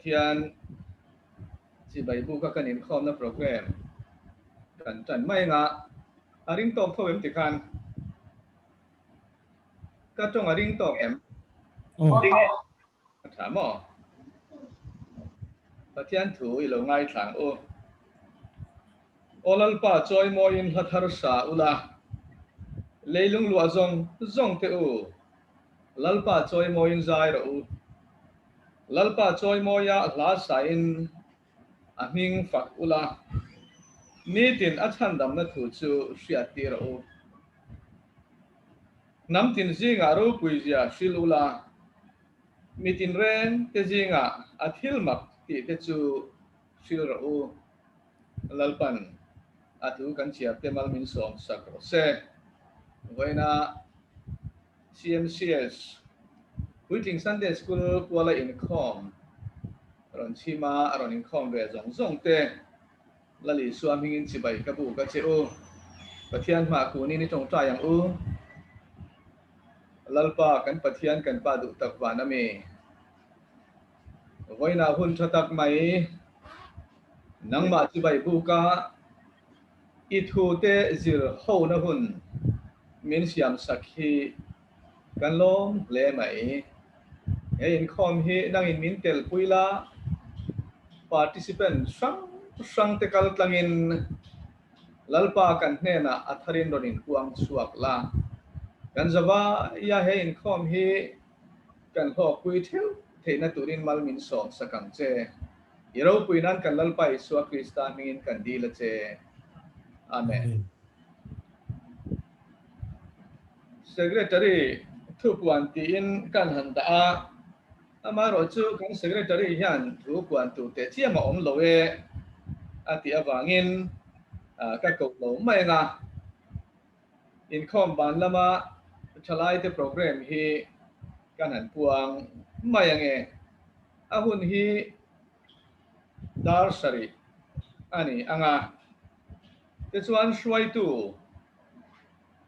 Pathian si bai bu ka kan Inkhawm na program kan chan mai nga aring tok thawem ti khan ka tong aring tok em thả mò Pathian thu i lo ngai thlang o lalpa choi mo in hathar sa ula leilung lua zong te lalpa choi mo in zai ro lalpa choi mo ya hla sa in ahing fak ula ni tin athan dam na thu chu hriat ti ro nam tin zinga ro puizia shil ula mitin ren te zinga athil mak ti te chu shil ro lalpan atu kan chiap te mal min som sak ro se voina CMCS Puiting Sunday School kuala Inkhawm ron chima ron Inkhawm ve zong te lali suam hingin chibai ka bu ka cheu Pathian ma ku ni tong tra yang lalpa kan Pathian kan pa du tak wa na me voina hun thatak mai nangma chibai bu ka I thu te zir ho na hun min siam sakhi kan lom le mai he Inkhawm hi nang in min tel puila participant sang te kal tlangin lalpa kan hena atharin ronin kuang suak la kan zawa ya he Inkhawm hi kan ho pui theu theina turin mal min som sakang che iro puinan kan lalpa iswa krista mingin kan dila che amen. Secretary thu puan ti in kan handa ama ro chu kan secretary hian thu puan tu te chiam om lo e ati awangin ka ko lo mai nga Inkhawm ban lama thalai te program hi kan han puang mai ange ahun hi dar sari ani anga te chuan Hruaitu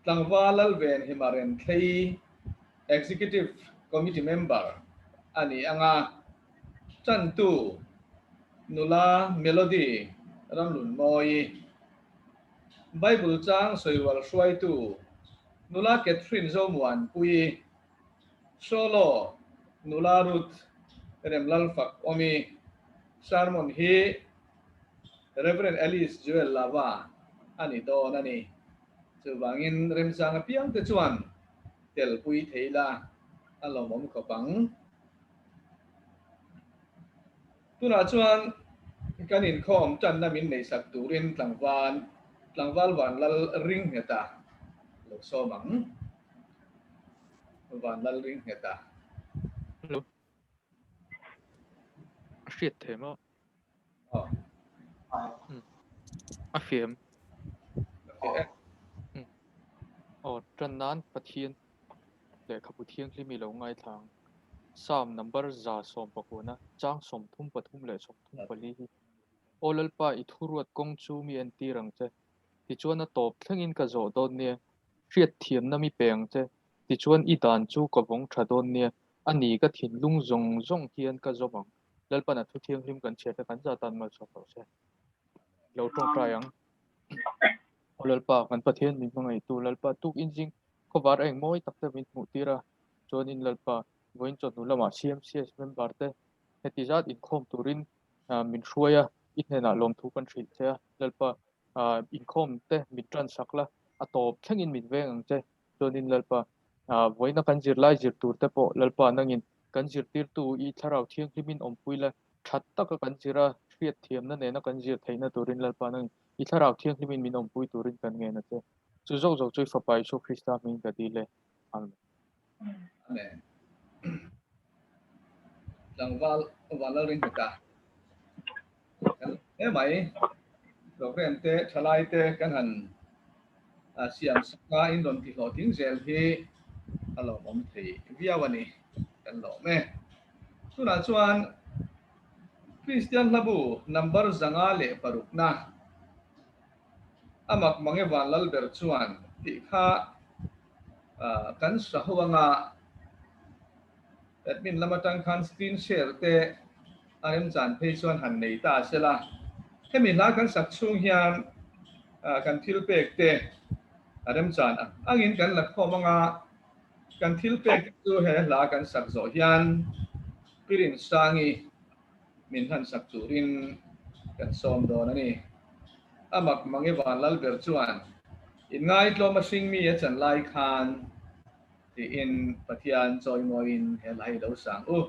tlangwa lalven himaren thei executive committee member ani anga Ṭantu nula melody ramlun moi Bible chang soiwal Hruaitu nula Catherine zomuan pui solo nula Ruth remlal fak omi sermon hi Reverend Alice Joel lava ani do nani chuwangin remsang piang te chuan tel pui theila alomom kopang tuna chuan kan Inkhawm tan na min nei sak turin tlangwal Vanlalrinngheta loksomang Vanlalrinngheta Hello. Shit thế mà. Phim. Trần nan Pathian để khắp Pathian khi mi lâu ngay thang sam number za som pakuna chang som thum pathum le som thum pali olalpa ithuruat kong chu mi anti rang che ti chuan a top thlengin ka zo don ne hriat thiam na mi peng che ti chuan I dan chu ka vong thadon ne ani ka thin lung zong hian ka zomang lalpa na thu thiang hlim kan che ta kan za tan mal so se lo tong trayang lalpa kan Pathian min mangai tu lalpa tuk injing ko var eng moi takta min mu tira chuan in lalpa voin chon nu lama CMCS member te hetizat Inkhawm turin min hruaia I hena lom thu kan thil che lalpa Inkhawm te min tran sakla atop thlengin min veng che chuan in lalpa voina kan zirlai zirtur te po lalpa nangin kan Zirtirtu I tharau thiang hlimin om puila that taka kan zira hriat thiam na nena kan zir theina turin lalpa nang I tharau thiang hlimin min om pui turin kan nge na che chu zo zo chui fapai so Krista min ka dile amen amen tlangwal Vanlalrinngheta mai program te thalai te kan han siam saka in ron ti ho ting zel hi alo om thei viawani kan lo me tuna chuan Christian labu number zanga le parukna amak mange Vanlal ber chuan ti kha kan sahwanga admin lamatang khan screen share te em chán phê chuan hẳn nấy ta sẽ là thế mình lá căn sạc chung hiền căn thiếu bạc te em chán anh in căn lạc kho manga căn thiếu bạc chu he lá căn sạc giỏi hiền pirin sangi mình hẳn sạc chủ rin căn som đó nè amak mangi vanlal ber chuan in ngai tlo ma sing mi a chan lai khan ti in pathian choi mo in he lai lo sang u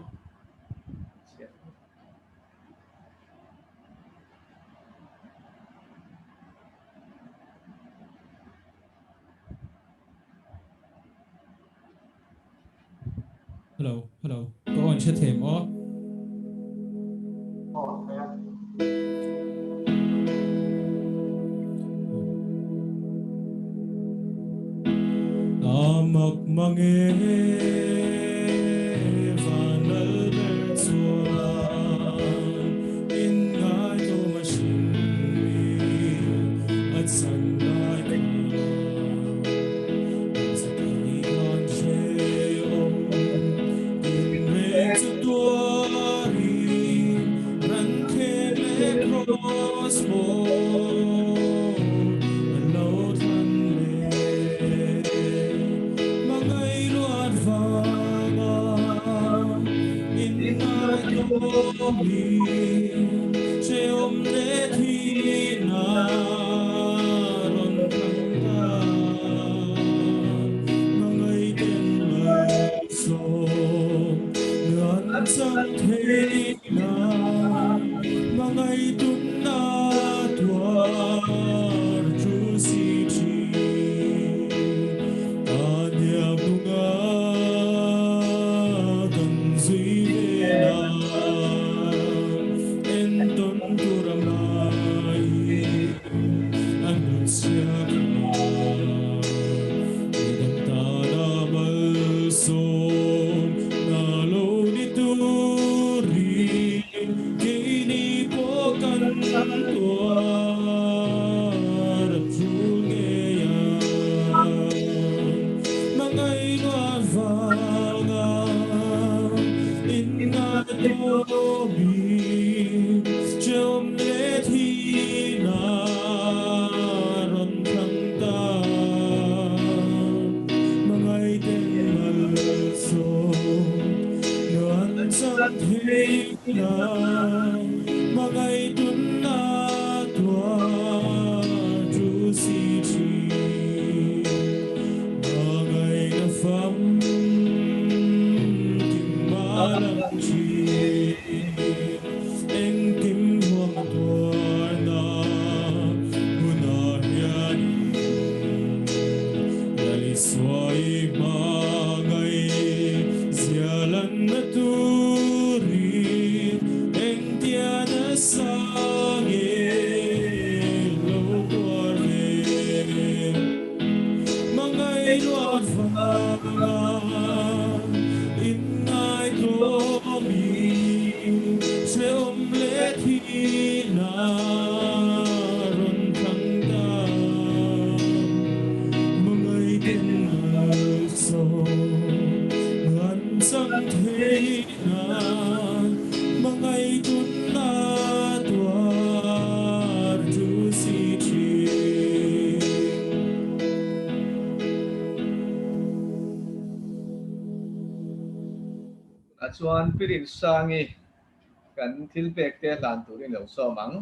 Hello, hello. Go on, chat him or amak mange vanal bertuan ingai to machine at sunlight sakhi kan she om in ren tuari ran khele crossbow se om le thi na ron thang ta mangai ten mai so ngan sang the na mangai tun na tuar chu si chi anya bunga kan zui na chuan pirin sangi kan thil bek te lan turin lo so mang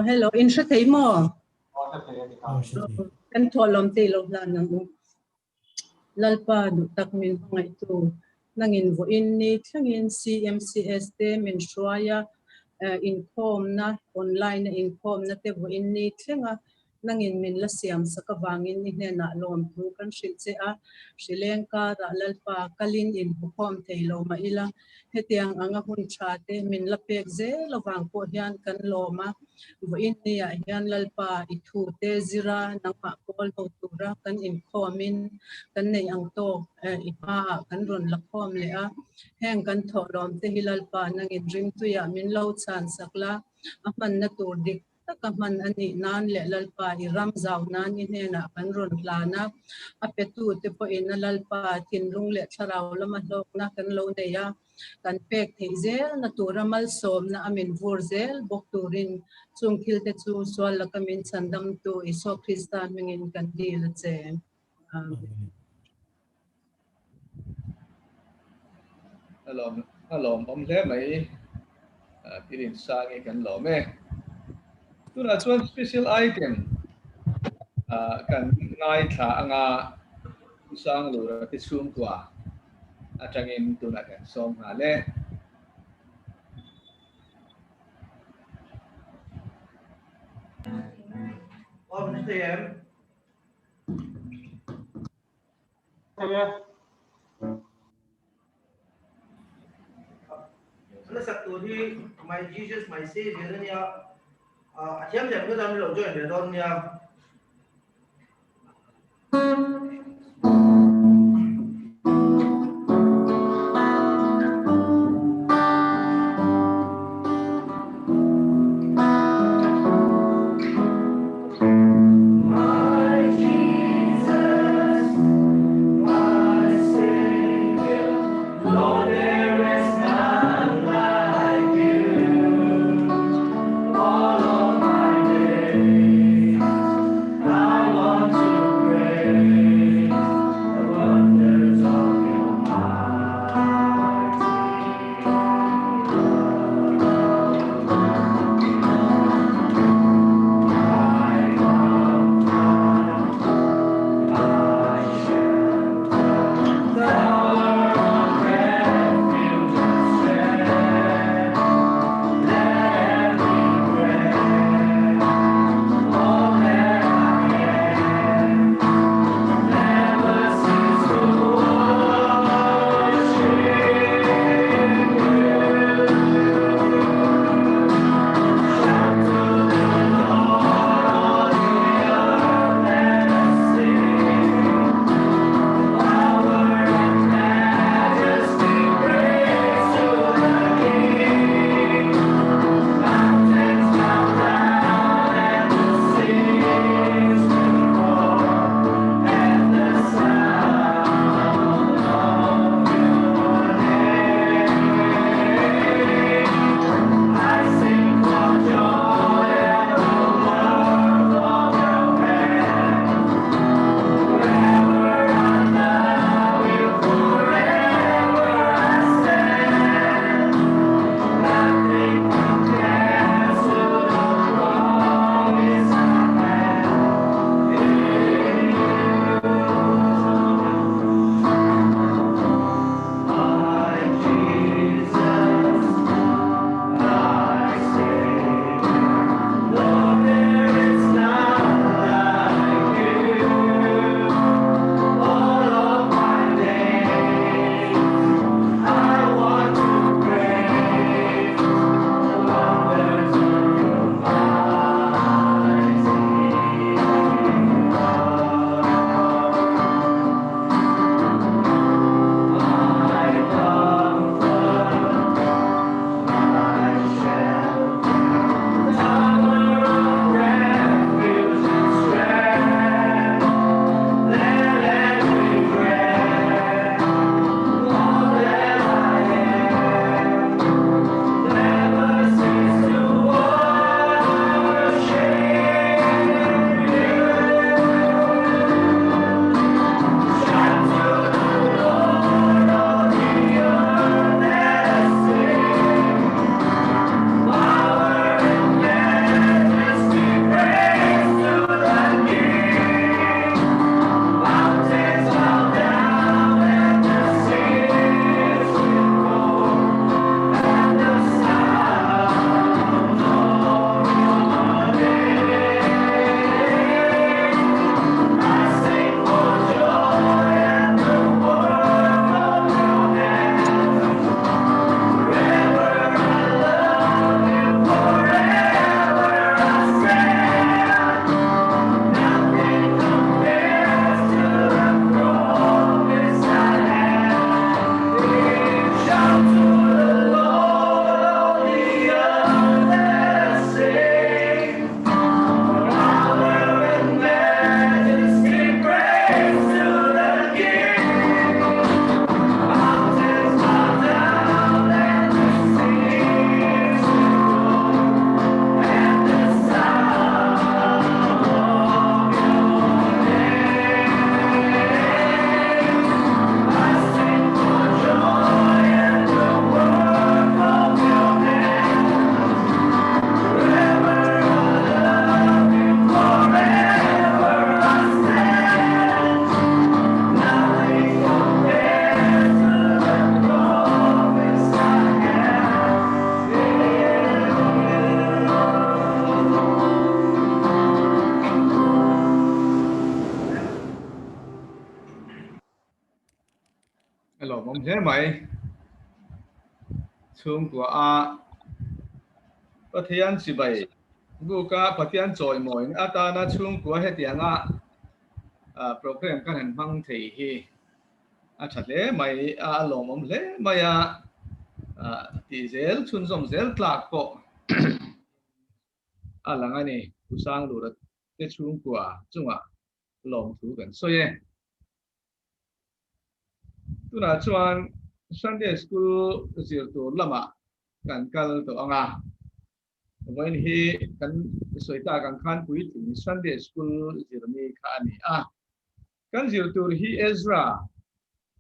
hello in sha thei mo kan tholom te lo lan nang lalpa du tak min ngai tu nangin vo in ni thangin CMCS te min Hruaia Inkhawm na online na Inkhawm na te vo in ni thenga nangin min la siam sakawangin ni hne na lom thu kan hrit che a Sri Lanka ra lalpa kalin in Inkhawm theilo ma ila hetiang anga hun tha te min la pek ze lawang po hian kan loma vo in ni a hian lalpa I thu te zira nangma kol ho tura kan Inkhawmin kan nei ang to I pa kan ron la khom le a heng kan tholom te hilalpa nangin ring tu ya min lo chan sakla aman na tur dik takaman ani nan le lalpa I ramzaw nan inena kan ron plana apetu te po ina lalpa tinrung le charaw lamahlok na kan lo neya kan pek thezel na turamal som na amin vorzel bokturin chungkil te chu swal lakamin sandam tu iso Kristan mingin kan dil che alom om le mai pirin sangi kan lo me tu na chuan special item kan ngai tha anga Lalsanglura ti sum tua atangin tu na kan som ha le Om CM. Nó sắp tụi đi my Jesus my Savior đó nha. Chém chém cái đâm lộ cho anh để đón nha. All of my days om thế mày chung của a Pathian chỉ vậy buka Pathian trội mồi ata na chung của hết tiếng a program kan han mang thei hi thật lẽ mày lom om lẽ mày ti zel chun zom zel tlak po lang ani usang lu te chung của chung lom thu kan so ye tu na chuan Sunday school zirtu lama kan kal to anga when hi kan soita kan khan pui tin Sunday school zirmi kha ani kan zirtu hi Ezra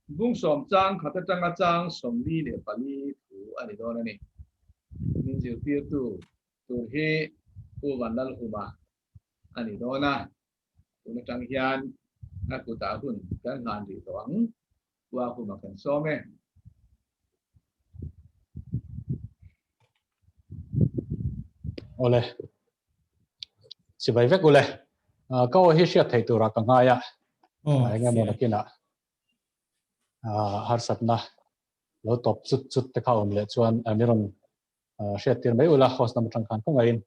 bung som chang khata changa chang somli le pali thu ani don ani min Zirtirtu tu hi u Vanlalhuma ani dona tu na chang hian aku ta hun kan han ri tawang wa huma kan some ole si vai vek ole ko hi sia thei tu ra ka nga ya nga mo na kina har satna lo top chut chut te kha om le chuan amiron sia tir mai ula host nam tang khan ko ngain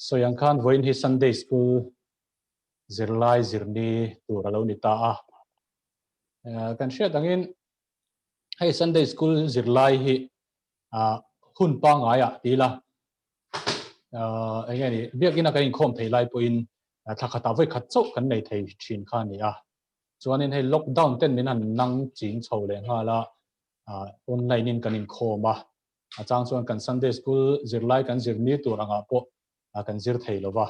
so yang khan voin hi Sunday school zirlai zirni tu ra lo ni ta kan sia dangin hai Sunday school zirlai hi hun pa nga ya tila anh em biết cái nào cái Inkhawm thấy lại point thà khát với khát chốc cái này thấy chín khan này cho nên hay lockdown tên nên hắn năng chính châu lên ha là online nên cái Inkhawm trang cho cái Sunday school zirlai cái zirni tu rằng po cái zir thấy lo va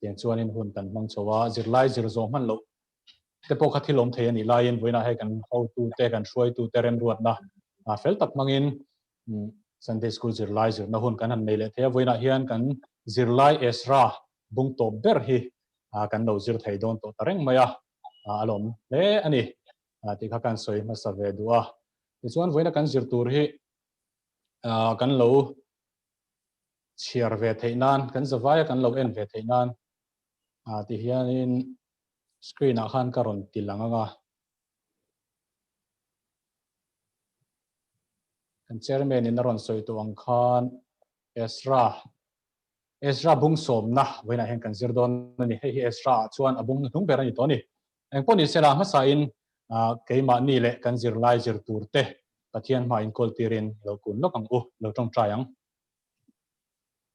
tiếng cho nên hun cái mang châu zirlai zirzom han lo te po khát lom thấy anh lại với na hay cái how to te cái Hruaitu te rem ruột na fel tak mangin Sunday school zirlai zir na hun kan han nei le the voina hian kan zirlai Ezra bung to ber hi kan no zir thei don to tareng maya alom le ani ti kha kan soi ma sa ve duwa ti chuan voina kan zir tur hi kan lo chiar ve theinan kan zawaya kan lo en ve theinan ti hian in screen a khan karon tilanga kan chairman in ron soi tu ang khan Ezra bung som na voina hen kan zir don ni hi Ezra chuan abung hnung ber ani to ni eng poni sela ma sa in keima ni le kan zirlai zirtur te pathian ma in kol tirin lo kun lokang lo tong trayang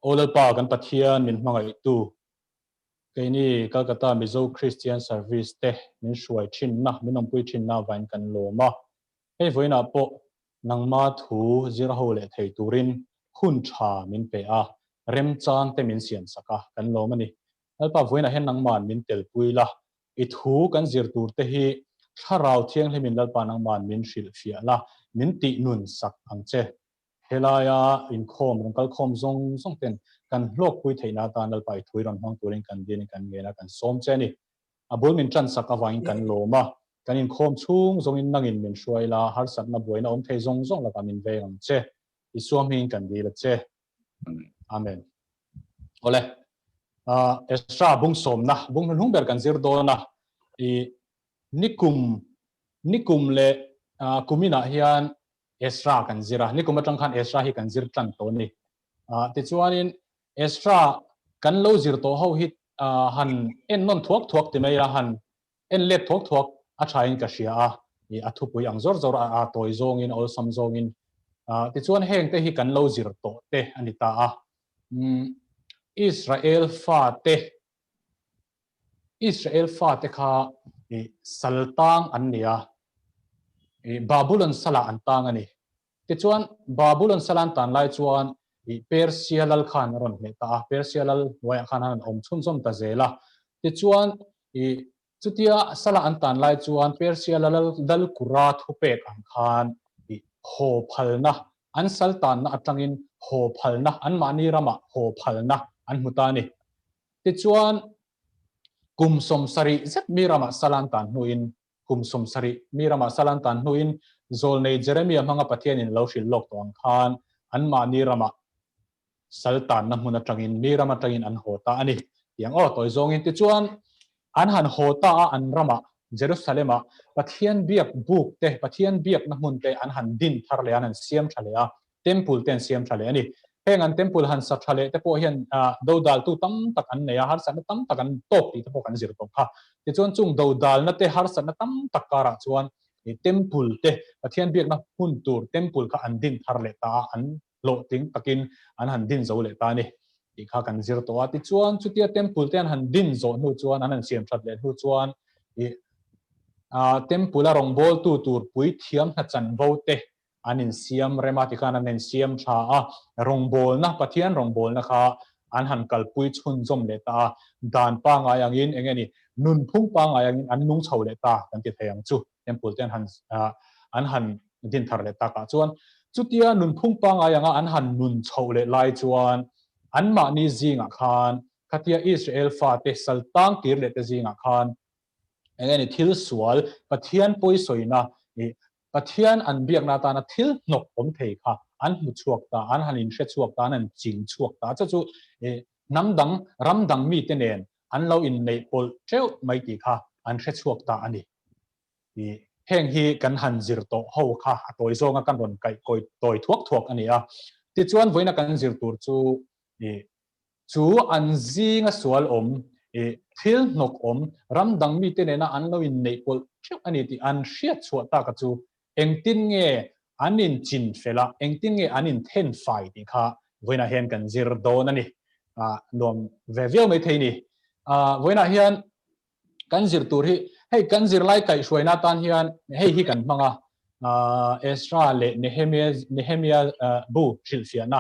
olal pa kan pathian min mangai tu keini Calcutta Mizo Christian Service te min shuai chin na minom pui chin na vain kan loma hei voina po nangma thu zirho le thei turin hun tha min pe rem chang te min sian saka kan lo mani alpa voina hen nangman min tel puila I thu kan zirtur te hi tharau thiang hlemin lalpa nangman min hril fia la min ti nun sak angche helaya Inkhawm Calcutta zong zong ten kan hlok pui theina tan lalpa I thui ron hang turin kan din kan ngena kan som che ni abul min tran sak awain kan loma kan Inkhawm chung zong in nangin min hruai la har sat na boina om thei zong zong la ka min ve ang che I suam hin kan di la che amen ole Ezra bung som na bung hnung ber kan zir do na I nikum le kumina hian Ezra kan zira nikum atang khan Ezra hi kan zir Ṭantu ni ti chuanin Ezra kan lo zir to ho hit han en non thuak ti mai ra han en let thuak a thain ka sia I athu pui ang zor toy zong in ol sam zong in ti chuan heng te hi kan lo zir to te anita Israel fa te kha saltang an nia Babylon sala antang ani ti chuan Babylon salan tan lai chuan Persia lal khan ron me ta Persia lal wa khan han om chum chom ta zela ti chuan chutia sala an tan lai chuan Persia lal dal kura thupek ang khan ho phalna an saltan na atangin ho phalna an mani rama ho phalna an mutani ti chuan kum som sari zet mirama salantan nuin kum som sari mirama salantan nuin zol nei Jeremiah manga Pathianni lo shil lok to ang khan an mani rama saltan na hmuna tangin mirama tangin an hota ani yang toy zong in ti chuan an han hota an rama Jerusalem Pathian biak book te Pathian biak na mun te an han din thar le an siam thale a temple ten siam thale ani heng an temple han sa thale te po hian do dal tu tam tak an neya har san tam tak an top ti te po kan zir to kha ti chuan chung do dal na te har san tam tak kara chuan i temple te Pathian biak na hun tur temple kha an din thar le ta an lo ting takin an han din zo le ta ni i kha kan zir to a ti chuan chutia temple ten han din zo nu chuan an siam that le nu chuan i temple rong bol tu tur pui thiam na chan vo te anin siam rematikana nen siam tha a rong bol na Pathian rong bol na kha an han kal pui chhun zom le ta dan pa nga yang in engeni nun phung pa nga yang in an nung chho le ta kan ti thayang chu temple ten han an han din thar le ta ka chuan chutia nun phung pa nga yang an han nun chho le lai chuan an ma ni zinga khan khatia Israel fa te saltang tir le te zinga khan engeni thil sual Pathian poi soina i Pathian an biak na ta na thil nok om thei kha an mu chuak ta an hanin hre chuak ta an ching chuak ta chu namdang ramdang mi te nen an lo in nei pol treu mai ti kha an hre chuak ta ani i heng hi kan han zir to ho kha atoi zonga kan ron kai koi toi thuak ani a ti chuan voina kan zir tur chu an zinga sual om thil nok om ramdang mi te nena an lo in nei pol treu ani ti an hriat chuak ta ka chu engtin nge anin chin fela engtin nge anin then fai ti kha voina hian kan zir don ani nom ve mai theini voina hian kan zir tur hi hei kan zir lai kai hruaina tan hian hei hi kan manga Ezra le Nehemia bu shilfiana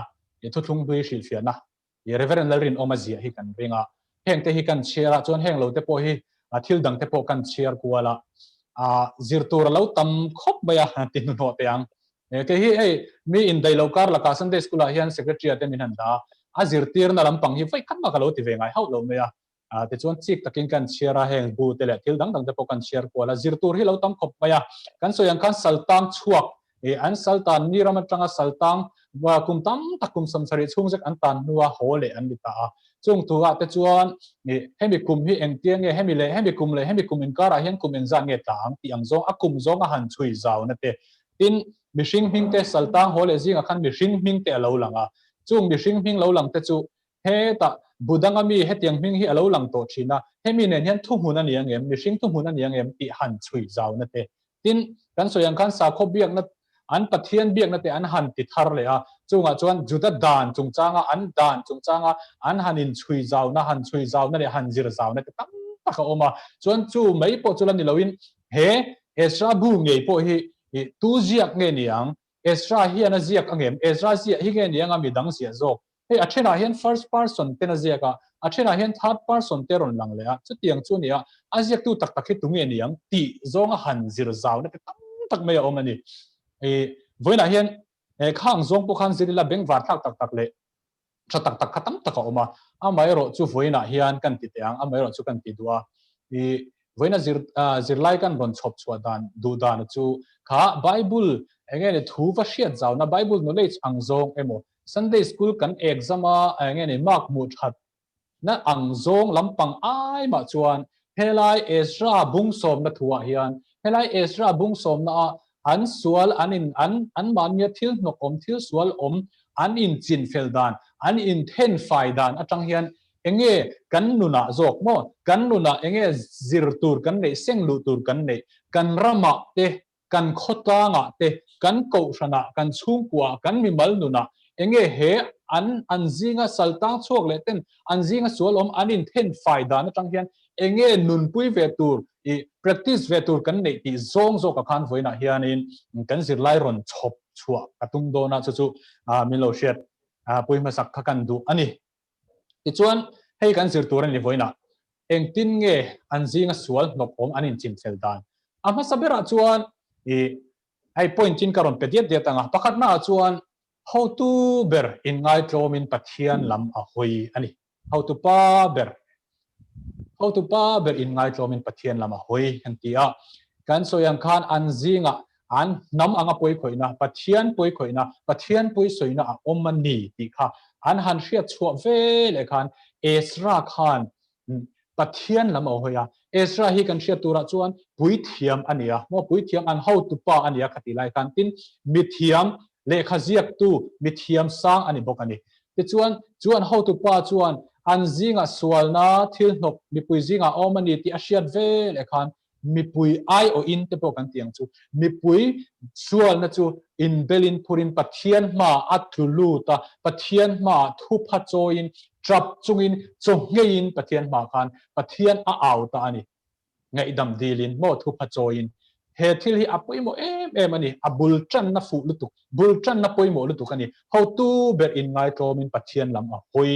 thuthung bui shilfiana Rev Lalrin omazia hi kan ringa heng te hi kan chera chon heng lo te po hi thil dang te po kan cher kuala zirtur lo tam khop baya tin no te ang ke hi ei mi in dai lo kar la ka Sunday school a hian secretary ate min han da zirtir na lampang hi vai kan ma ka lo ti ve ngai hau lo me a te chuan chik takin kan chera heng bu te le thil dang dang te po kan cher kuala zirtur hi lo tam khop baya kan so yang kan saltang chuak an saltan ni ram atanga saltang wa kum tam takum samsari chungjak an tan nuwa hole an bita chung tuwa te chuan hemi kum hi engtiang nge hemi kum in kara hian kum en zan nge tang ti ang zong akum zong a han chui zaw na te tin mihring hming te saltang hole zinga khan mihring hming te alo langa chung mihring hming lo lang te chu he ta budanga mi hetiang hming hi alo lang to thina hemi nen hian thu hun ani angem mihring thu hun ani angem ti han chui zaw na te tin kan soyang khan sa kho biak na an Pathian biak na te an han ti thar le a chunga chuan juda dan chungchanga an dan chungchanga an hanin chui zaw na le han zir zaw na te tam taka oma chuan chu mai po chulan ni loin he Ezra bu ngei po hi tu ziak nge niang Ezra hi ana ziak angem Ezra zia hi nge niang ami dang sia zo he athena hian first person te na ziaka athena hian third person te ron lang le a chu tiang chu nia aziak tu tak tak hi tu nge niang ti zonga han zir zaw na te tam tak mai a omani voina hian khang zong po khan zirila beng war tak le tha tak khatam taka oma amai ro chu voina hian kan ti teang amai ro chu kan ti duwa voina zirlai kan ron chop chua dan du dan chu kha Bible engene thu va hriat zaw na Bible knowledge ang zong emo Sunday school kan exam a engene mark mu that na ang zong lampang ai ma chuan helai Ezra bung som na thuwa hian helai Ezra bung som na an sual an mania thil nokom thil sual an in chin feldan an in then faidan atang hian enge kan nuna zok mo kan nuna enge zirtur kan nei senglu tur kan nei kan rama te kan khota nga te kan ko shana kan chungkwa kan mimal nuna enge he an zinga saltang chuak le ten an zinga sual an in then faidan atang hian enge nun pui ve tur practice ve tur kan nei ti zong zo ka khan voina hianin kan zirlai ron chop chua katung dona chu milo shet pui ma sak khakan du ani ti chuan hei kan zir tur ani voina engtin nge an zinga sual nok om anin chin feldan ama sabera chuan ai point chin karon pediat dia tanga pakhat na chuan how to ber in ngai tlomin Pathian lam a hoi ani how to ber in ngai tlomin Pathian lama hoi hantia kan soyang khan an zinga an nam anga poi khoina Pathian poi soina a omani ti kha an han hriat chhuak ve le khan Ezra khan ปัทยันลำเอาหัวเอสราฮิกันเชียตัวจวนปุยเทียมอันนี้อ่ะมั่วปุยเทียมอัน how to ป้าอันนี้ขัดไล่กันตินมิเทียมเลขาเจียกตู้มิเทียมสร้างอันนี้บอกอันนี้แต่จวน how to ป้าจวนอันซิงอ่ะส่วนน่ะที่นกมีปุยซิงอ่ะเอามันนี่ที่อาเซียนเวลเลยกันมีปุยไอโออินที่บอกกันเตียงจูมีปุยส่วนน่ะจูอินเบลินพูรินปัทยันมาอัตลูตาปัทยันมาทุพัดโจอินจับจุงินจงเงินปัทยันมากันปัทยันเอาตาอันนี้ไงดำดีลินโมทุพัดโจอินเหตุที่ที่อัปยโมอันนี้อับุลจันนับฟุลุตุบุลจันนับปยโมลุตุกันนี่เขาตู้เบอร์อินไงโจมินปัทยันลำอ่ะหอย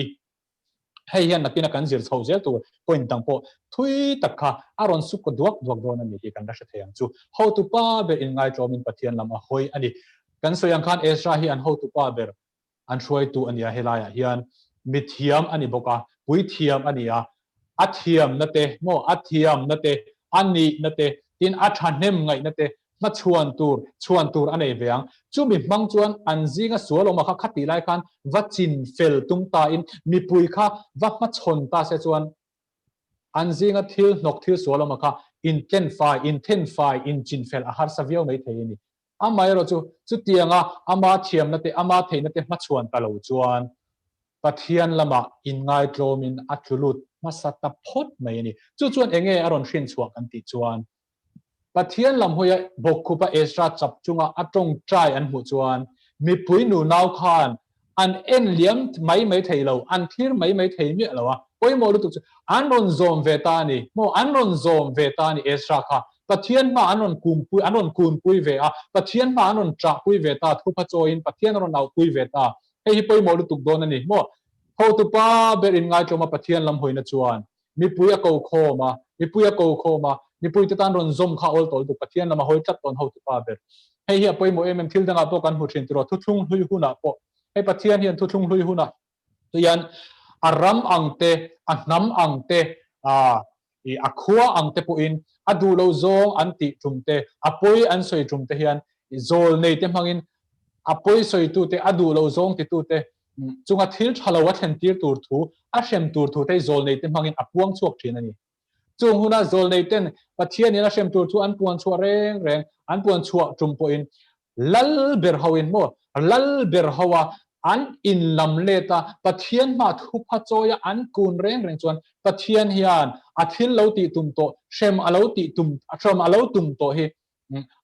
ให้ยันนักกินกันจิรเขาเจ้าตัวก็อินตังโปทุยตักข้าอารอนสุกดวกโดนนี่ที่กันรัชเทียงจูเขาตู้ป้าเบอร์อินไงโจมินปัทยันลำอ่ะหอยอันนี้กันส่วนกันเอสราฮีอันเขาตู้ป้าเบอร์อันช่วยตัวอันนี้เฮลายฮีอันมิเทียมอันนี้บอกว่าปุยเทียมอันนี้อ่ะอัดเทียมนั่นเตโมอัดเทียมนั่นเตอันนี้นั่นเตทินอัดหันเนมไงนั่นเตมาชวนตูร์อันนี้เวียงจู่มีบางชวนอันซิงสวนลงมาข้าขัดตีไล่กันวัดจินเฟลตุ้งตาอินมีปุยข้าวัดมาชนตาเสจวนอันซิงทิลนกทิลสวนลงมาข้าอินเทนไฟอินจินเฟลอาหารสวิโอไม่เทียนี่อาไม่รู้จู่เตียงอามาเทียมนั่นเตอามาเทียนั่นเตมาชวนตาเหลวจวนปัทยันละมาอินไงโจมินอัตลุดมาสัตพดไม่นี่จู่จวนเองอารอนชินสวกันติจวนปัทยันลำหัวบกคูปะเอสราจับจุงอัตรงใจอันหัวจวนมีปุยหนูนาวคานอันเอ็นเลี้ยมไม่เทเราอันทีร์ไม่เทมีอะไรวะโอ้ยโมรู้ตุกอันรอนโซมเวตานี่โมอันรอนโซมเวตานี่เอสราค่ะปัทยันมาอันรอนกุมปุยอันรอนกุมปุยเวอะปัทยันมาอันรอนจับปุยเวตาทุกพโจอินปัทยันรอนเอาปุยเวตาเฮ้ยปุยโมรู้ตุกโดนนี่โมเขาตุป้าเบรินไงจงมาปัทยันลำหัวนัจวนมีปุยกูโคมามีปุยกูโคมามีปุยที่ตั้งรอนซอมข้าอัลโตลตุปัทยันลำหัวจัดตอนเขาตุป้าเบรให้เฮียปุยโมเอ็มทิลดังอัปกันหัวชินตรอทุกทุ่งลุยหุนาปให้ปัทยันเฮียนทุกทุ่งลุยหุนาตัวยันอารมอังเตอันน้ำอังเตอักขัวอังเตปุอินอดูโลซงอันติจุมเตอปุยอันสวยจุมเตเฮียนโซลเนเตมังอินอปุยสวยตูเตอดูโลซงติตูเตจุงอาทิลชะลวัฒนตีร์ตูร์ทูอาเชมตูร์ทูเตโซลเนเตมังอินอปวงชวกทีนันนี่จุงหุนาโซลเนเตนปัทยันนี่อาเชมตูร์ทูอันปวนชัวเร่งอันปวนชัวจุมปุอินลัลเบอร์ฮาวินโมลัลเบอร์ฮาวาอันอินลำเลตาปัทยันมาทุกพัจอยอันกูนเร่งจวนปัทยันฮิอันอาทิลเลวติตุมโตเชมอเลวติตุมเชมอเลวตุมโตเฮ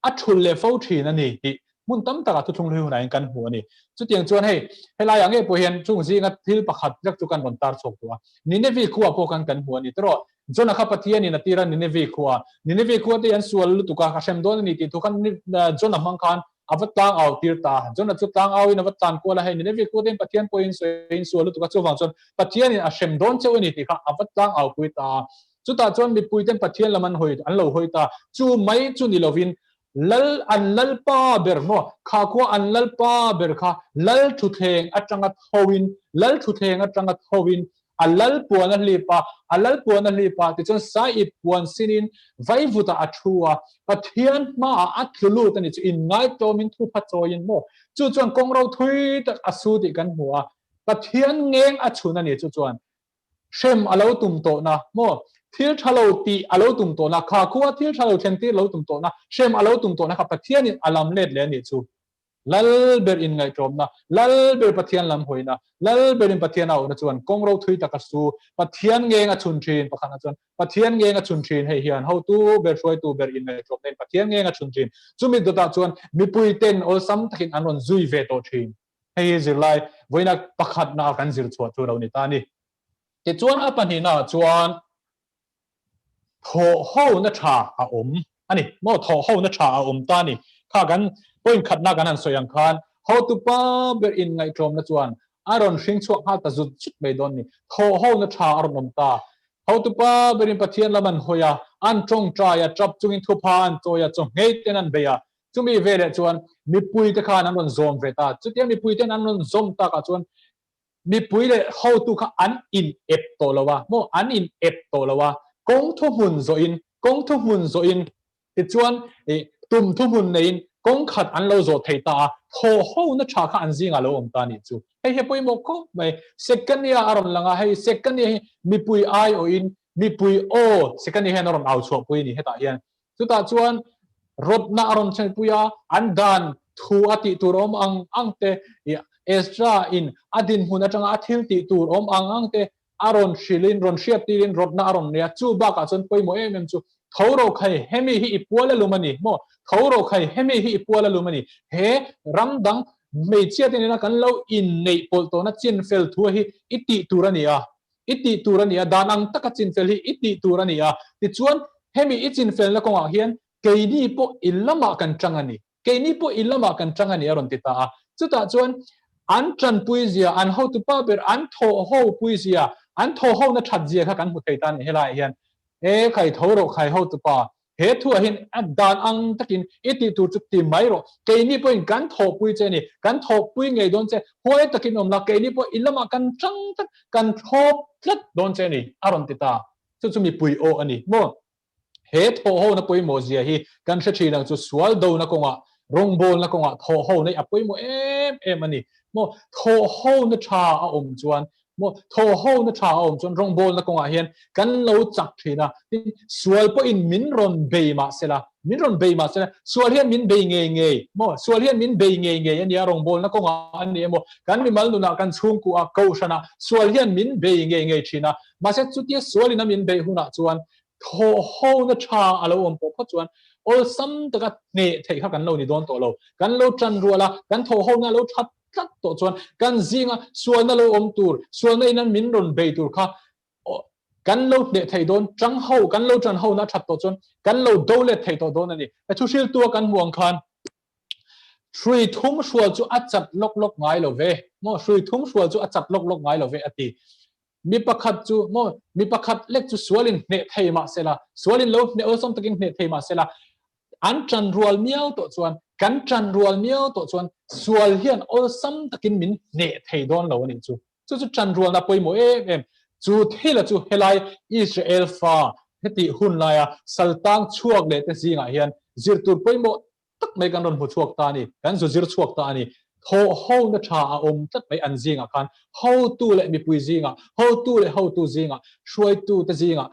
อัชุลเลฟาวทีนันนี่มุนตั้มตากทุกทุ่งลุยหุนายกันหัวนี่จุดยังจวนให้ลายอย่างเงี้ยพอเห็นช่วงซีงัดทิลประคัดจักจุกันบนตาร์สกตัวนี่เนวิคัวพอกันหัวนี่ตลอดจนนะครับปัทยันนี่นาทีรันนี่เนวิคัวที่ยันส่วนลุตุกาเชมโดนนี่ที่ทุกคนจนมังคันอวตารเอาตีร์ตาจนจุดต่างเอาอินอวตารกูละให้นี่เนวิคัวเต็มปัทยันพออินส่วนลุตุกาจูฟังจนปัทยันนี่เชมโดนเจ้านี่ที่ข้าอวตารเอาปุยตาจุดตาจนมีปุยเต็มปัทยันละมันหอยอันเราหอยตาจูไม่จูนี่เราวินอันลัลป้าเบอร์โมข้าขวอันลัลป้าเบอร์ข้าลัลทุเทงอัจฉริทวินลัลทุเทงอัจฉริทวินอันลัลปวนลีป้าที่จนสายปวนสินินไว้วุตาอัชัวปัทยันมาอัตลุตันนี่จูอินไงโตมินทุพัจโจยินโมจู่จวนกงเราทุยตักอสูติกันหัวปัทยันเงงอัชุนันนี่จู่จวนเชมอลาวตุมโตนะโมทิลชะโลตีอลาวตุมโตนะข้าขวทิลชะโลเชนตีอลาวตุมโตนะเชมอลาวตุมโตนะครับปัทยันนี่อลัมเลดเลยนี่จู่ลัลเบอร์อินไงจอมนะลัลเบอร์ปัทยันลำหอยนะลัลเบอร์อินปัทยันเอานะจวนกงเราทุยตะกัสตูปัทยันเงงอชุนชีนปะคันนะจวนปัทยันเงงอชุนชีนให้เฮียนเขาตู้เบอร์ช่วยตู้เบอร์อินไงจอมเนี่ยปัทยันเงงอชุนชีนจู่มีตัวตาจวนมีปุยเต็นอลซัมตะกินอันวันซุยเวโตชีนให้ซิลไลไว้นักปะคัดนากันซิลชวดตัวเรานี่ตานี่แต่จวนอัปนินาจวนโถห้าวนัชชาอาอมอันนี้โมโถห้าวนัชชาอาอมตานี่ข้ากันปอยขัดนักกันนั่นสวยงามเขาตุป้าเบอร์อินไงจอมนัจวนอารอนชิงช่วงฮัตจุดจุดไม่โดนนี่โถห้าวนัชชาอารอนอมตาเขาตุป้าเบอร์อินปัทยันละมันหอยอันจงใจจับจุงินทุพานโจยจงเงยเตนันเบียจุมีเวรจวนมีปุยตะขานันวันซอมเวตาจุดยังมีปุยเตนันวันซอมตากจวนมีปุยเลยเขาตุข้าอันอินเอฟโตละวะโมอันอินเอฟโตละวะกงทุหุนโซอินติจวนตุ่มทุหุนในอินกงขัดอันเราโซเทตาโถห้าวนัชชาข้าอันซิงาเราอมตานิจูให้ปุยโมก็ไม่เซกันเนี่ยอารมณ์ลังให้เซกันเนี่ยมีปุยไอโออิน mi pui o second hand ron au chua pui ni heta hian chuta chuan rot na ron chen puya an dan thu ati turom angte Ezra in adin huna changa athil ti tur angte aron shilin ron shiat tirin rot na aron nia chu ba ka chon poi mo em chu thoro khai hemi hi ipuala lumani mo thoro khai hemi hi ipuala lumani he ramdang me chiatin na kan lo in nei pol to na chin fel thu hi iti turania danang taka chin fel hi iti turania ti chuan hemi ichin fel na konga hian keini po ilama kan changani keini po ilama kan changani aron ti ta chuta chuan an tran puizia an ho tu pa ber an tho ho puizia an tho ho na that zia kha kan hu thei tan helai hian e khai thoro khai ho tu pa he thu hin dan ang takin iti tu chu ti mai ro keini po in kan tho pui che ni kan tho pui ngei don che hoi takin om la keini po ilama kan chang tak kan tho tlat don che ni aron ti ta chu mi pui o ani mo he tho ho na pui mo zia hi kan sha chi nang chu swal do na konga rong bol na konga tho ho nei apui mo em ani mo tho ho na tha a om chuan mo tho ho na tha a om chuan rong bol na konga hian kan lo chak thina swal po in min ron be ma sela swal hian min be nge mo swal hian min be nge ani rong bol na konga ani mo kan mi mal nu na kan chung ku a ko shana swal hian min be nge thina ma se chu ti swal in min be huna chuan tho ho na tha alo om po kho chuan ol sam taka ne thei kha kan lo ni don to lo kan lo tran ruala kan tho ho na lo that tat to chuan kan zinga sual na lo om tur sual na inan min ron be tur kha kan lo ne thei don chang ho kan lo tran ho na that to chuan kan lo do le thei to don ani a chu sil tu kan muang khan Shui thum sual chu achat lok ngai lo ve mo shui thum sual chu achat lok ngai lo ve ati mi pakhat chu mo mi pakhat lek chu sualin ne thei ma sela sualin lo ne osom takin ne thei ma sela an tran rual miao to chuan kan tran rual miao to chuan sual hian osam takin min ne thei don lo ni chu tran rual na poi mo em chu thela chu helai Israel fa heti hun laia saltang chuak le te zinga hian zirtur poi mo tak mai kan ron hu chuak ta ni kan zo zir chuak ta ni tho ho na tha a om tat mai an zinga khan ho tu le mi pui zinga ho tu zinga Hruaitu te zinga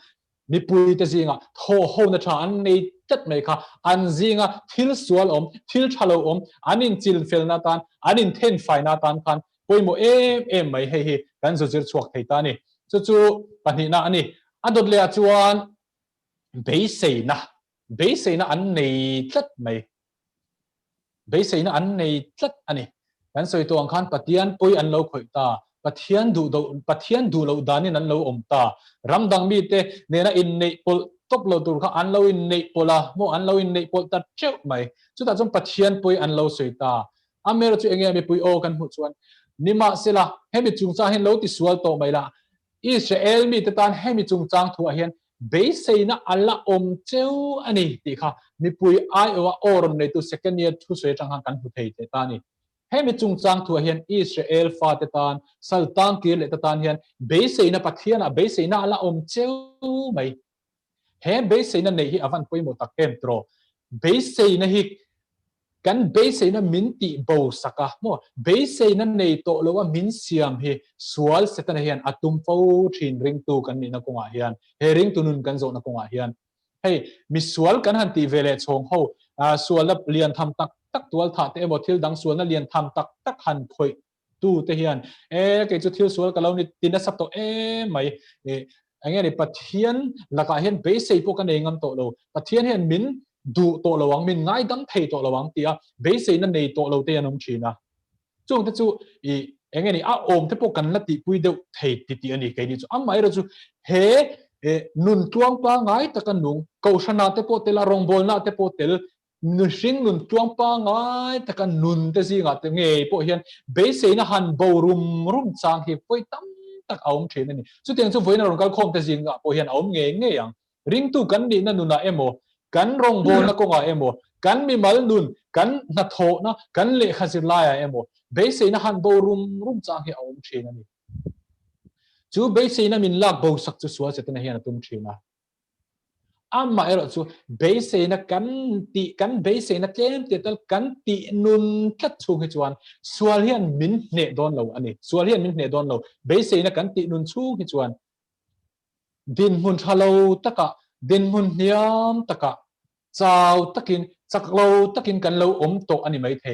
mi pui te zinga tho ho na tha an nei tat mai kha an zinga thil sual om thil thalo om anin chil fel na tan anin then fai na tan khan poi mo em mai he kan zo zir chuak thei ta ni chu pani na ani adot le chuan be sei na an nei tat mai be sei na an nei tlat ani kan soi to ang khan patian poi an lo khoi ta pathian du lo danin an lo om ta ramdang mi te ne na in nei pol top lo tur kha an lo in nei pola mo an lo in nei pol ta cheu mai chu ta chong pathian poi an lo soi ta amero chu enge mi pui o kan hu chuan nima sela hemi chung cha hen lo ti sual to mai la Israel mi te tan hemi chung chang thu a hian be sei na alla om cheu ani ti kha mi pui ai wa oron nei tu second year thu se chang kan hu thei te ta ni hemi chung chang thu hian Israel fa te tan saltang ki le te tan hian be sei na pathian a be sei na alla om cheu mai he be sei na nei hi avan poi mo tak kem tro be sei na hi kan be sei na min ti bo saka mo be sei na nei to lo wa min siam hi sual setan hian atum fo thin ring tu kan ni na konga hian he ring tu nun kan zo na konga hian hey mi sual kan han ti vele chong ho sual la lian tham tak tual tha te mo thil dang sual na lian tham tak han khoi tu te hian ke chu thil sual ka lo ni tin na sap to mai ange ni pathian laka hian be sei po kan nei ngam to lo pathian hian min du to lawang min ngai dang thei to lawang tia be sei na nei to lo te anom china chung te chu I enge ni a om te po kan la ti pui deuh thei ti ani ke ni chu amai ro chu he nun tuang pa ngai takan nung ko shana te po te la rong bol na te po tel nu sing nun tuang pa ngai takan nun te zinga te nge po hian be sei na han bo rum chang hi poi tam tak aum thin ani chu tiang chu voina rong kal khom te zinga po hian aum nge yang ring tu kan ni na nuna emo kan rong bol na ko nga emo kan mi mal nun kan na tho na kan le khazirlai emo be sei na han bo rum chang hi aum thin ani chu be sei na min lak bo sak chu suwa se ta na hian atum thina amma ero chu be sei na kan be sei na tlem te tal kan ti nun tlat chung hi chuan sual hian min ne don lo ani sual hian min ne don lo be sei na kan ti nun chung hi chuan ดินหุ่นทะเลตะกะดินหุ่นเนียมตะกะเจ้าตะกินจักเราตะกินกันเราอมโตอันนี้ไม่เท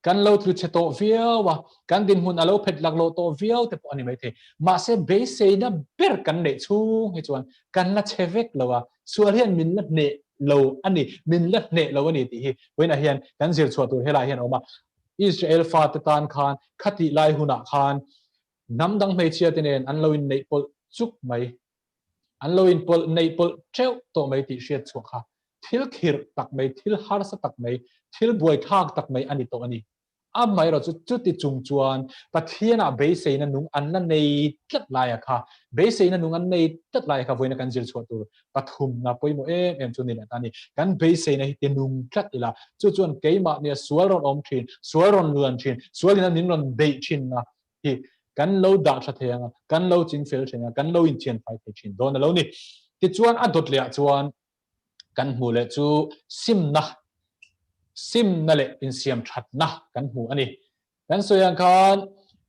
กันเราถือเชโตเวียววะกันดินหุ่นเราเผ็ดหลักเราโตเวียวแต่พออันนี้ไม่เทมาเสเบสเซนะเบิร์กันเดชูให้จวนกันละเชเวกเราวะส่วนเฮียนมินละเนเราอันนี้มินละเนเราอันนี้ที่เว้นอาเฮียนกันเสียชัวตัวเฮลาเฮียนออกมาอิสราเอลฟาตตานคานขัติไลหุนักคานน้ำดังไม่เชียร์เตนอันเราอินในปลจุกไหมอันเราอินปลในปลเจ้าตัวไม่ติเชียร์ชัวค่ะทิลขิรตักไหมทิลฮาร์สตักไหมทิลบวยทากตักไหมอันนี้ตัวอันนี้อ้าไม่เราจุดที่จุงจวนปัทยานาเบสเซนันนุงอันนั้นในตัดลายค่ะเบสเซนันนุงอันในตัดลายค่ะวันนี้กันเจอชัวตัวปฐุมนะไปโมเอ็มจุนี่แหละตอนนี้กันเบสเซนให้เตนุงตัดอีละจุดจวนเกย์มาเนี่ยสวยรอนอมชินสวยรอนเลือนชินสวยนั้นนินรอนเบชินนะที่กันเราด่าชัดเทียงกันเราจิงเฟลชินกันเราอินเทียนไฟชินโดนเรานี่ที่จวนอัดดเลียจวนกันหูเลยจูซิมนะซิมนั่นแหละอินเสียมชัดนะกันหูอันนี้กันส่วนกัน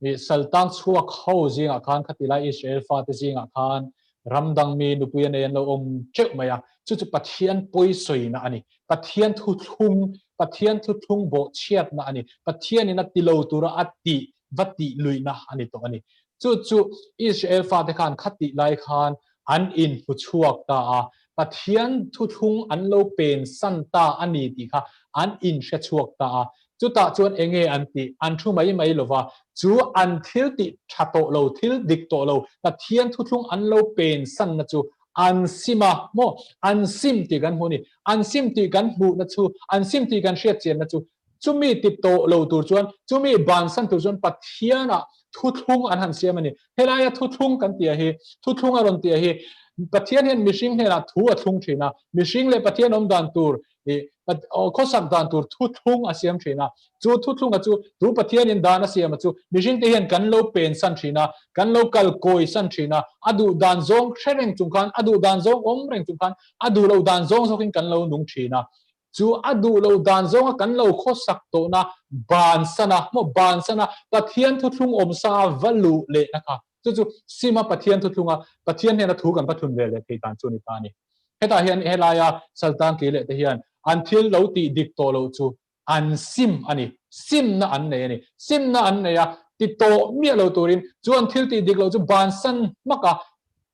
มีสัลตันชัวเข้าจิงอาคารขัดไลอิสราเอลฟาติจิงอาคารรำดังมีนุกุยเนียนเราเจ้ามาจุดปัทยันปุยสวยนะอันนี้ปัทยันทุทุ่งโบเชียดนะอันนี้ปัทยันนี่นัดติโลตุระอัตติวัตติลุยนะอันนี้ตัวอันนี้จุดอิสราเอลฟาติคานขัดไลคานอันอินผู้ชัวตาปัทยันทุทุ่งอันโลเป็นสันตาอันนี้ดีค่ะอันอินเชชัวตาจุดตาจวนเองอันติอันทุ่งไม่หรอว่าจูอันทิลติชัตโตโลทิลดิกโตโลปัทยันทุทุ่งอันโลเป็นสันนะจูอันซิมาโมอันซิมติกันหูนี่อันซิมติกันหูนะจูอันซิมติกันเชียเจียนนะจูจูมีติดโตโลตัวจวนจูมีบานสันตัวจวนปัทยันอะทุทุ่งอันหันเสียมันนี่เฮลายทุทุ่งกันเตียเฮทุทุ่งอารมณ์เตียเฮปัทยันเห็นมิชิงเฮล่ะทั่วทุ่งชีนะมิชิงเลยปัทยันอมดันตูร์ข้อสักดันตูร์ทุทุ่งอาเซียมชีนะจูทุทุ่งจูดูปัทยันยินดานาเซียมจูมิชิงเทียนกันโลเป็นสันชีนะกันโลกัลโกยสันชีนะอดูดันซงเชริงจุงคันอดูดันซงอมเริงจุงคันอดูโลดันซงสกินกันโลนุงชีนะจูอดูโลดันซงกันโลข้อสักโตนะบานสนะโมบานสนะปัทยันทุทุ่งอมซาวัลูเลนะคะจู่ๆซีมาปัทยันทุทุ่งอ่ะปัทยันเนี่ยนะถูกันปัทุนเวลเลยที่ตานจูนิตานี่เฮตาเฮียนเฮลายาสัลตันกิเลตเฮียนอันที่เราตีดิกโตเราจู่อันซิมอันนี้ซิมนะอันเนี่ยนี่ซิมนะอันเนี่ยติดโตเมียเราตัวรินจู่อันที่ตีดิกเราจู่บานสันมักกะ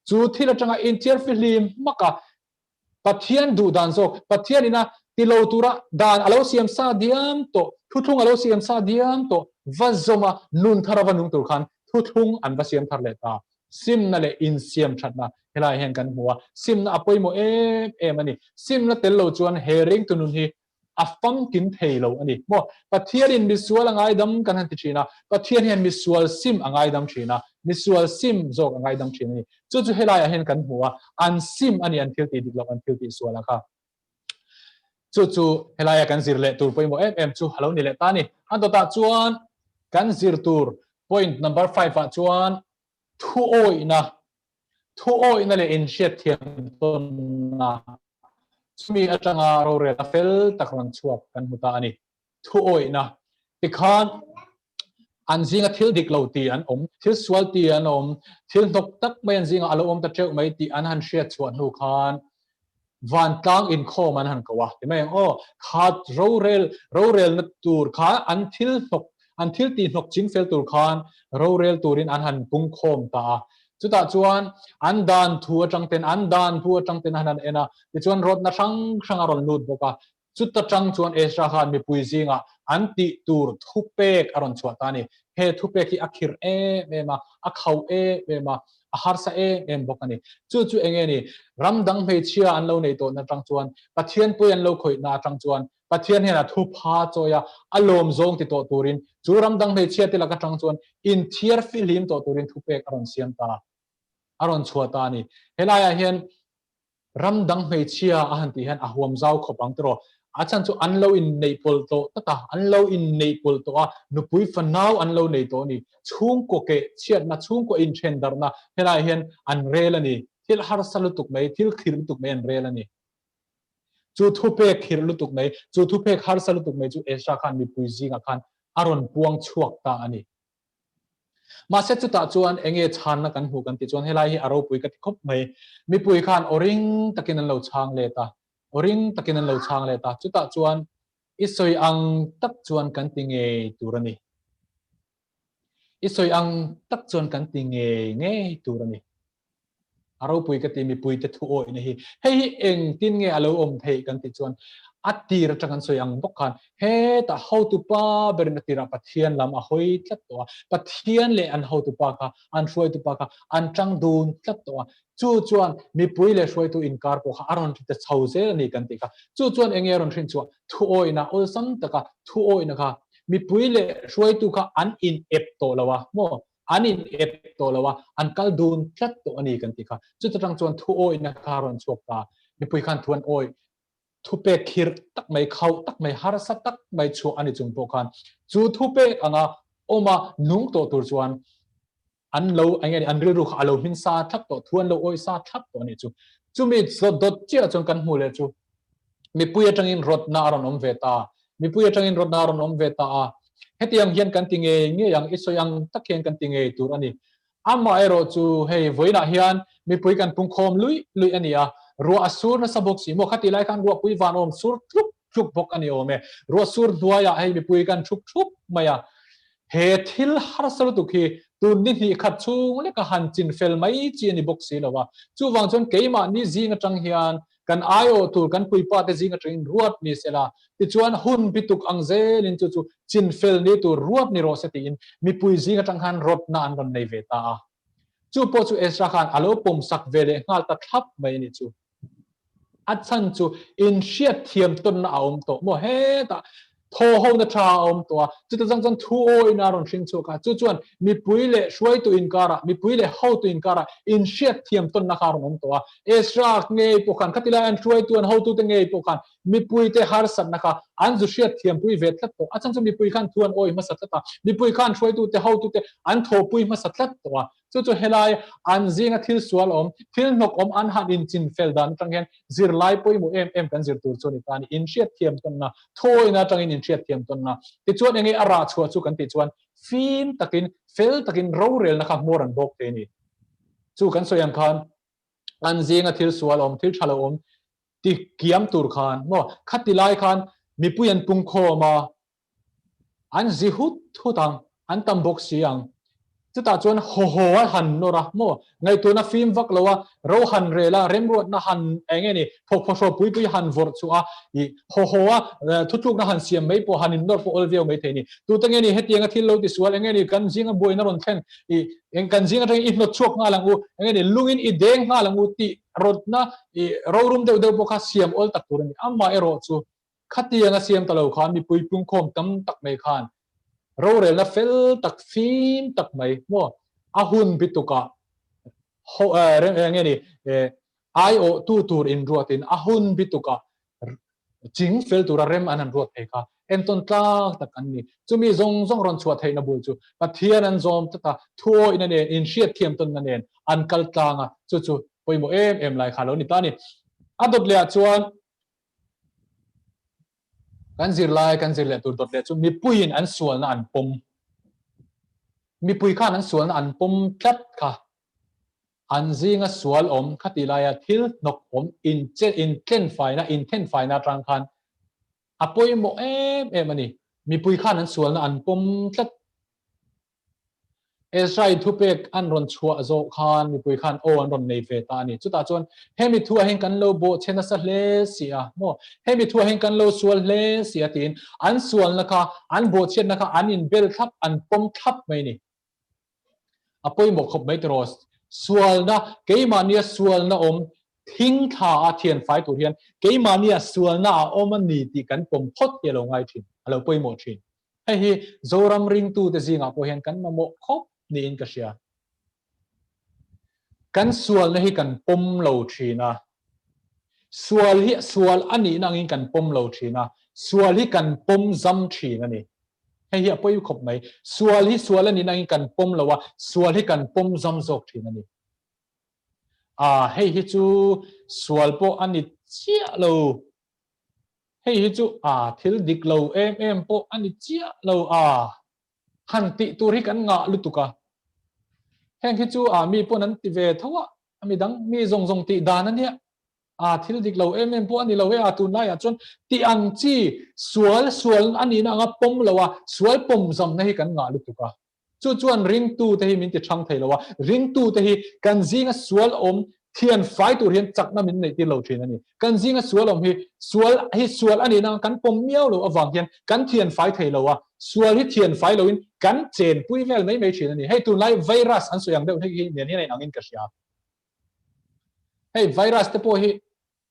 จู่ที่เราจังอินเทอร์ฟิลิมมักกะปัทยันดูดันโซปัทยันนี่นะติเราตัวระดานอารมณ์เสียมซาเดียมโตทุทุ่งอารมณ์เสียมซาเดียมโตวัซมานุนทารวันุงตุขันทุทุ่งอันวัเสียมทารเลตาซิมนั่นแหละอินเสียมชัดนะเฮลายเห็นกันหัวซิมนะอภัยโมอันนี้ซิมนะเตลโลจวนเฮริงตุนุนฮีอัฟฟัมกินเทโลอันนี้โมปัทยันมิสวลงไงดำกันหันติชีนะปัทยันเห็นมิสวลซิมงไงดำชีนะมิสวลซิมโจกงไงดำชีนี่จู่ๆเฮลายเห็นกันหัวอันซิมอันนี้อันทิลตีดิกลอันทิลตีสวลค่ะจู่ๆเฮลายกันซิรเลตูร์ไปโมจู่ฮัลโหลนี่แหละตานี่อันต่อตาจวนกันซิรตูร์ point number 5จวนทุโอยนะทุโอยนั่นแหละอินเชียเทียมต้นนะมีอาจารย์เราเรียนเฟลตะครันชวบกันมุตานี่ทุโอยนะติคานอันซิงทิลดิกเราตีอันทิลสวลตีอันทิลนกตักไม่อันซิงอารมณ์ตะเจ้าไม่ตีอันหันเชียชวนหูคานวันตั้งอินโคมันหันกว่าที่ไม่ขาดเราเรลนัดตูร์ขาอันทิลตีนกจิงเฟลตูร์คานเราเรลตูรินอันหันปุงโคมตาจุดตาจวนอันดานทัวจังเต็นอันดานทัวจังเต็นหันเอ็นะที่จวนรถนะช่างอารมณ์นูดบอกว่าจุดตาจังจวนเอสราคานมีปุยซิงอ่ะอันติตูร์ทุเปกอารมณ์ชวตานี่เฮทุเปกีอักขิรเมมาอักเขาเมมาอาหารสเอ็มบอกกันนี่จู่ๆเองนี่รำดังเฮเชียอันเราในตัวนะจังจวนปัทยันปุยอันเราคุยนะจังจวนปัทยันเห็นทุพาโจยอารมณ์ทรงที่ตัวตูรินจู่รำดังเฮเชียที่ละกันจังจวนอินเทียร์ฟิลิมตัวตูรินทุเปกอารมณ์เสียมตาอารมณ์ชัวตานี่เฮลายเห็นรำดังเฮเชียอาหันที่เห็นอาหวมเจ้าขบังตรออาจารย์จู่อันเราอินในปุลโตตาอันเราอินในปุลโตนุปุยฟันนาวอันเราในตัวนี่ช่วงก็เกะเชียดนะช่วงก็อินเชนดาร์นะเฮลายเห็นอันเรลนี่ที่ฮาร์สัลตุกไม่ที่ขิรตุกไม่อันเรลนี่จู่ทุเปกขิรตุกไม่จู่ทุเปกฮาร์สัลตุกไม่จู่เอชาคันมีปุยซิงาคันอารมณ์ปวงชวกตาอันนี้ มาเสร็จจุดจวนเองชันนักันหูกันติจวนให้ไล่ให้อารมณ์ปุยกันครบไม่มีปุยขันอริงตะกินนั่นเราช่างเลยตาอริงตะกินนั่นเราช่างเลยตาจุดจวนอิสอยอังตักจวนกันติงเอตัวนี้อิสอยอังตักจวนกันติงเงตัวนี้อารมณ์ปุยกันติมีปุยจะทั่วนี่ให้เองติงเงอารมณ์เทกันติจวนอัดตีระจังสวยอังบกขันเฮ้แต่how toป้าเบรนตีระปัทเทียนลำอ่ะหอยทัดตัวปัทเทียนเลยอันhow toป้าค่ะอันช่วยตัวป้าค่ะอันจังดูนทัดตัวจู่จวนมีปุยเลยช่วยตัวอินการ์พวกอารมณ์ที่จะเช่าเซลนี่กันติค่ะจู่จวนเองอารมณ์ที่ชัวทั่วอินะอุลสัมตะค่ะทั่วอินะค่ะมีปุยเลยช่วยตัวค่ะอันอินเอฟตัวละวะโมอันอินเอฟตัวละวะอันกัลดูนทัดตัวนี่กันติค่ะจู่จังจวนทั่วอินะค่ะอารมณ์ชัวตามีปุยขันทวนโอยทุเปคิรตักไม่เข้าตักไม่ฮาร์สัตตักไม่ชัวอันนี้จุงโปกันจูทุเปอังโอมานุ่งตัวตัวจวนอันเราอันนี้อันเรื่องอารมณ์หินซาทักตัวทวนเราโอยซาทักตัวนี่จูมีสดดเจียจงกันหูเลยจูมีปุยจังอินรถนาอารมณ์เวตามีปุยจังอินรถนาอารมณ์เวตาเฮติยังเฮียนกันติงเงี้ยยังอิสยังตักเฮียนกันติงตัวอันนี้อามาเอโรจูเฮ้ยไว้นะเฮียนมีปุยกันปุ่งคอมลุยอันนี้รัวสูรนะสบกสีโมขัดที่ไล่กันรัวปุยวานอมสูรทุกบกอันนี้โอเมรัวสูรดัวยาให้มีปุยกันทุกมาyaเฮทิลฮาร์สรุตุกีตุนนี่ขัดชูงเล็กหันจินเฟลไม่จีนี่บกสีแล้ววะจูวังจนเกยมานี่จีงจังเฮียนกันไอโอตูกันปุยป้าแต่จีงจังรัวนี่เสละติจวนหุ่นปิตุกอังเซลินจูจินเฟลนี่ตัวรัวนี่โรสตินมีปุยจีงจังหันรถนานกันในเวตาจูพอจูเอสราขันอารมณ์ปมสักเวเลงาลตัดทับไม่นี่จูอัดสันจูอินเชียเทียมต้นเอาตัวโมเฮตาโทโฮนทราอมตัวจุดจังทูโออินารอนชิงชูค่ะจุดจวนมีปุยเล่ช่วยตัวอินการะมีปุยเล่เข้าตัวอินการะอินเชียเทียมต้นนักการอมตัวเอสราเงยปกันคัติลาอันช่วยตัวเข้าตัวเงยปกันมีปุยเตฮาร์สันนะคะอันจุเชียเทียมปุยเวทตัวอัดสันจูมีปุยขันทวนโอยมาสัตตามีปุยขันช่วยตัวเข้าตัวอันโทปุยมาสัตตตัวจู่ๆเฮลัยอันซิงทิลสวลทิลนกอันหันอินจินเฟลดันจังเห็นzirlaiปุยมูเอ็มกันzirturชนิดนี้อินเชียเทียมต้นนะโทยนะจังอินเชียเทียมต้นนะติดชวนยังไงอาราชัวจู่กันติดชวนฟินตะกินเฟลตะกินเราเรลนะครับมอรันบอกเทนี่จู่กันสวยงคันอันซิงทิลสวลทิลชาลติเกียมตูร์คันโมขัดติไลคันมีปุยันปุงโคมาอันซิฮุดตังอันตัมบอกเสียงจุดตาจวนโหหันโนระโมไงตัวน่ะฟิล์มวักเลวะเราหันเรล่าเรมรวดน่ะหันเองนี่พอชอบปุยหันวอร์ชัวอีโหทุกน่ะหันเสียมไม่พอหันอินดอร์พออลเวียวไม่เทนี่ตัวตั้งนี่เฮตียงที่เราติสวลเองนี่กันจิงบอยน่ะรอนเทนอีเองกันจิงอะไรอินโนชกงาลังอูเองนี่ลุงอินอีเด้งงาลังอูติรถน่ะอีเรารุมเดวพอข้าเสียมอลตักตัวนี่อัมมาเอโรจูขัดตียงเสียมตะเลวขานมีปุยปุ่งคมตั้มตักไม่ขานเราเรล่าเฟลตักฟิล์มตักไม่โมอาหุนปิตุกะเรื่องนี้ไอโอตูร์อินรัวตินอาหุนปิตุกะจิงเฟลตูระเรมอันนั้นรัวเอกะเอ็นต้นตาตักอันนี้จะมีซงรอนชัวไทยนะบุจูปัทเทียนันซอมตักทัวอินเนอินเชียเทียมต้นนั่นเองอันกัลตางะจูไปโมเอ็มไลคาร์โลนิตานี่อันดดเลียชวนกันซิรไลตัวดดเลียจูมีปุยอันส่วนอันปมมีปุยข้านั้นสวนอันปมพลัดค่ะอันซิงสวนขัดติลายทิลนกอินเทนไฟนะตรังคันอปุยโมเอ็มนี่มีปุยข้านั้นสวนอันปมพลัดเอสไรทุเปกอันรอนชัวโจคานมีปุยข้านอันรอนในเฟตานี่จุดตาจวนเฮมิทัวเฮงกันโลโบเชนัสเลเซียโมเฮมิทัวเฮงกันโลสวนเลเซียตินอันสวนนะคะอันโบเชนนะคะอันอินเบลทับอันปมทับไม่นี่อปุยหมกขบไม่ตรอสส่วนนะเกยมานี่ส่วนนะทิ้งท่าอาเทียนไฟตัวเทียนเกยมานี่ส่วนนะมันนี่ที่กันปมพดเยลงไงทิ้งเราปุยหมดทิ้งเฮ้ยโจรัมริงตูแต่จริงอ่ะพอเห็นกันมาหมกขบนี่อินกัชยากันส่วนนี่กันปมเหลาทิ้งนะส่วนอันนี้นั่งอินกันปมเหลาทิ้งนะส่วนที่กันปมจำทิ้งนั่นนี่ให้เฮียปุยขบไหมส่วนนี่นั่งกันปมแล้วว่าส่วนที่กันปมจำจกทีนั่นนี่ให้ฮิจูส่วนพวกอันนี้เจียเราให้ฮิจูทิลดิกเราพวกอันนี้เจียเราหันติตัวที่กันงะลุตุกะ งที่จูมีพวกนั้นติเวทว่ามีดังมีจงติดานั่นเนี่ยที่เราดิกเราพวกนี้เราตุนไล่จนที่อังจีสวลอันนี้นะงับปมเราว่าสวลปมจำให้กันงาลุตุกะจวนริงตูแต่ที่มินติช่างไทยเราว่าริงตูแต่ที่กันจิงสวลเทียนไฟตัวเรียนจักนั่นมินในที่เราเทียนนี่กันจิงสวลที่สวลอันนี้นะกันปมเมียวเราวางเทียนกันเทียนไฟไทยเราว่าสวลที่เทียนไฟเราอินกันเจนปุ้ยเวลไม่เทียนนี่ให้ตุนไล่ไวรัสอันส่วนอย่างเดียวที่เนี่ยนี่ในนังอินกษยาให้ไวรัสเตปโอฮี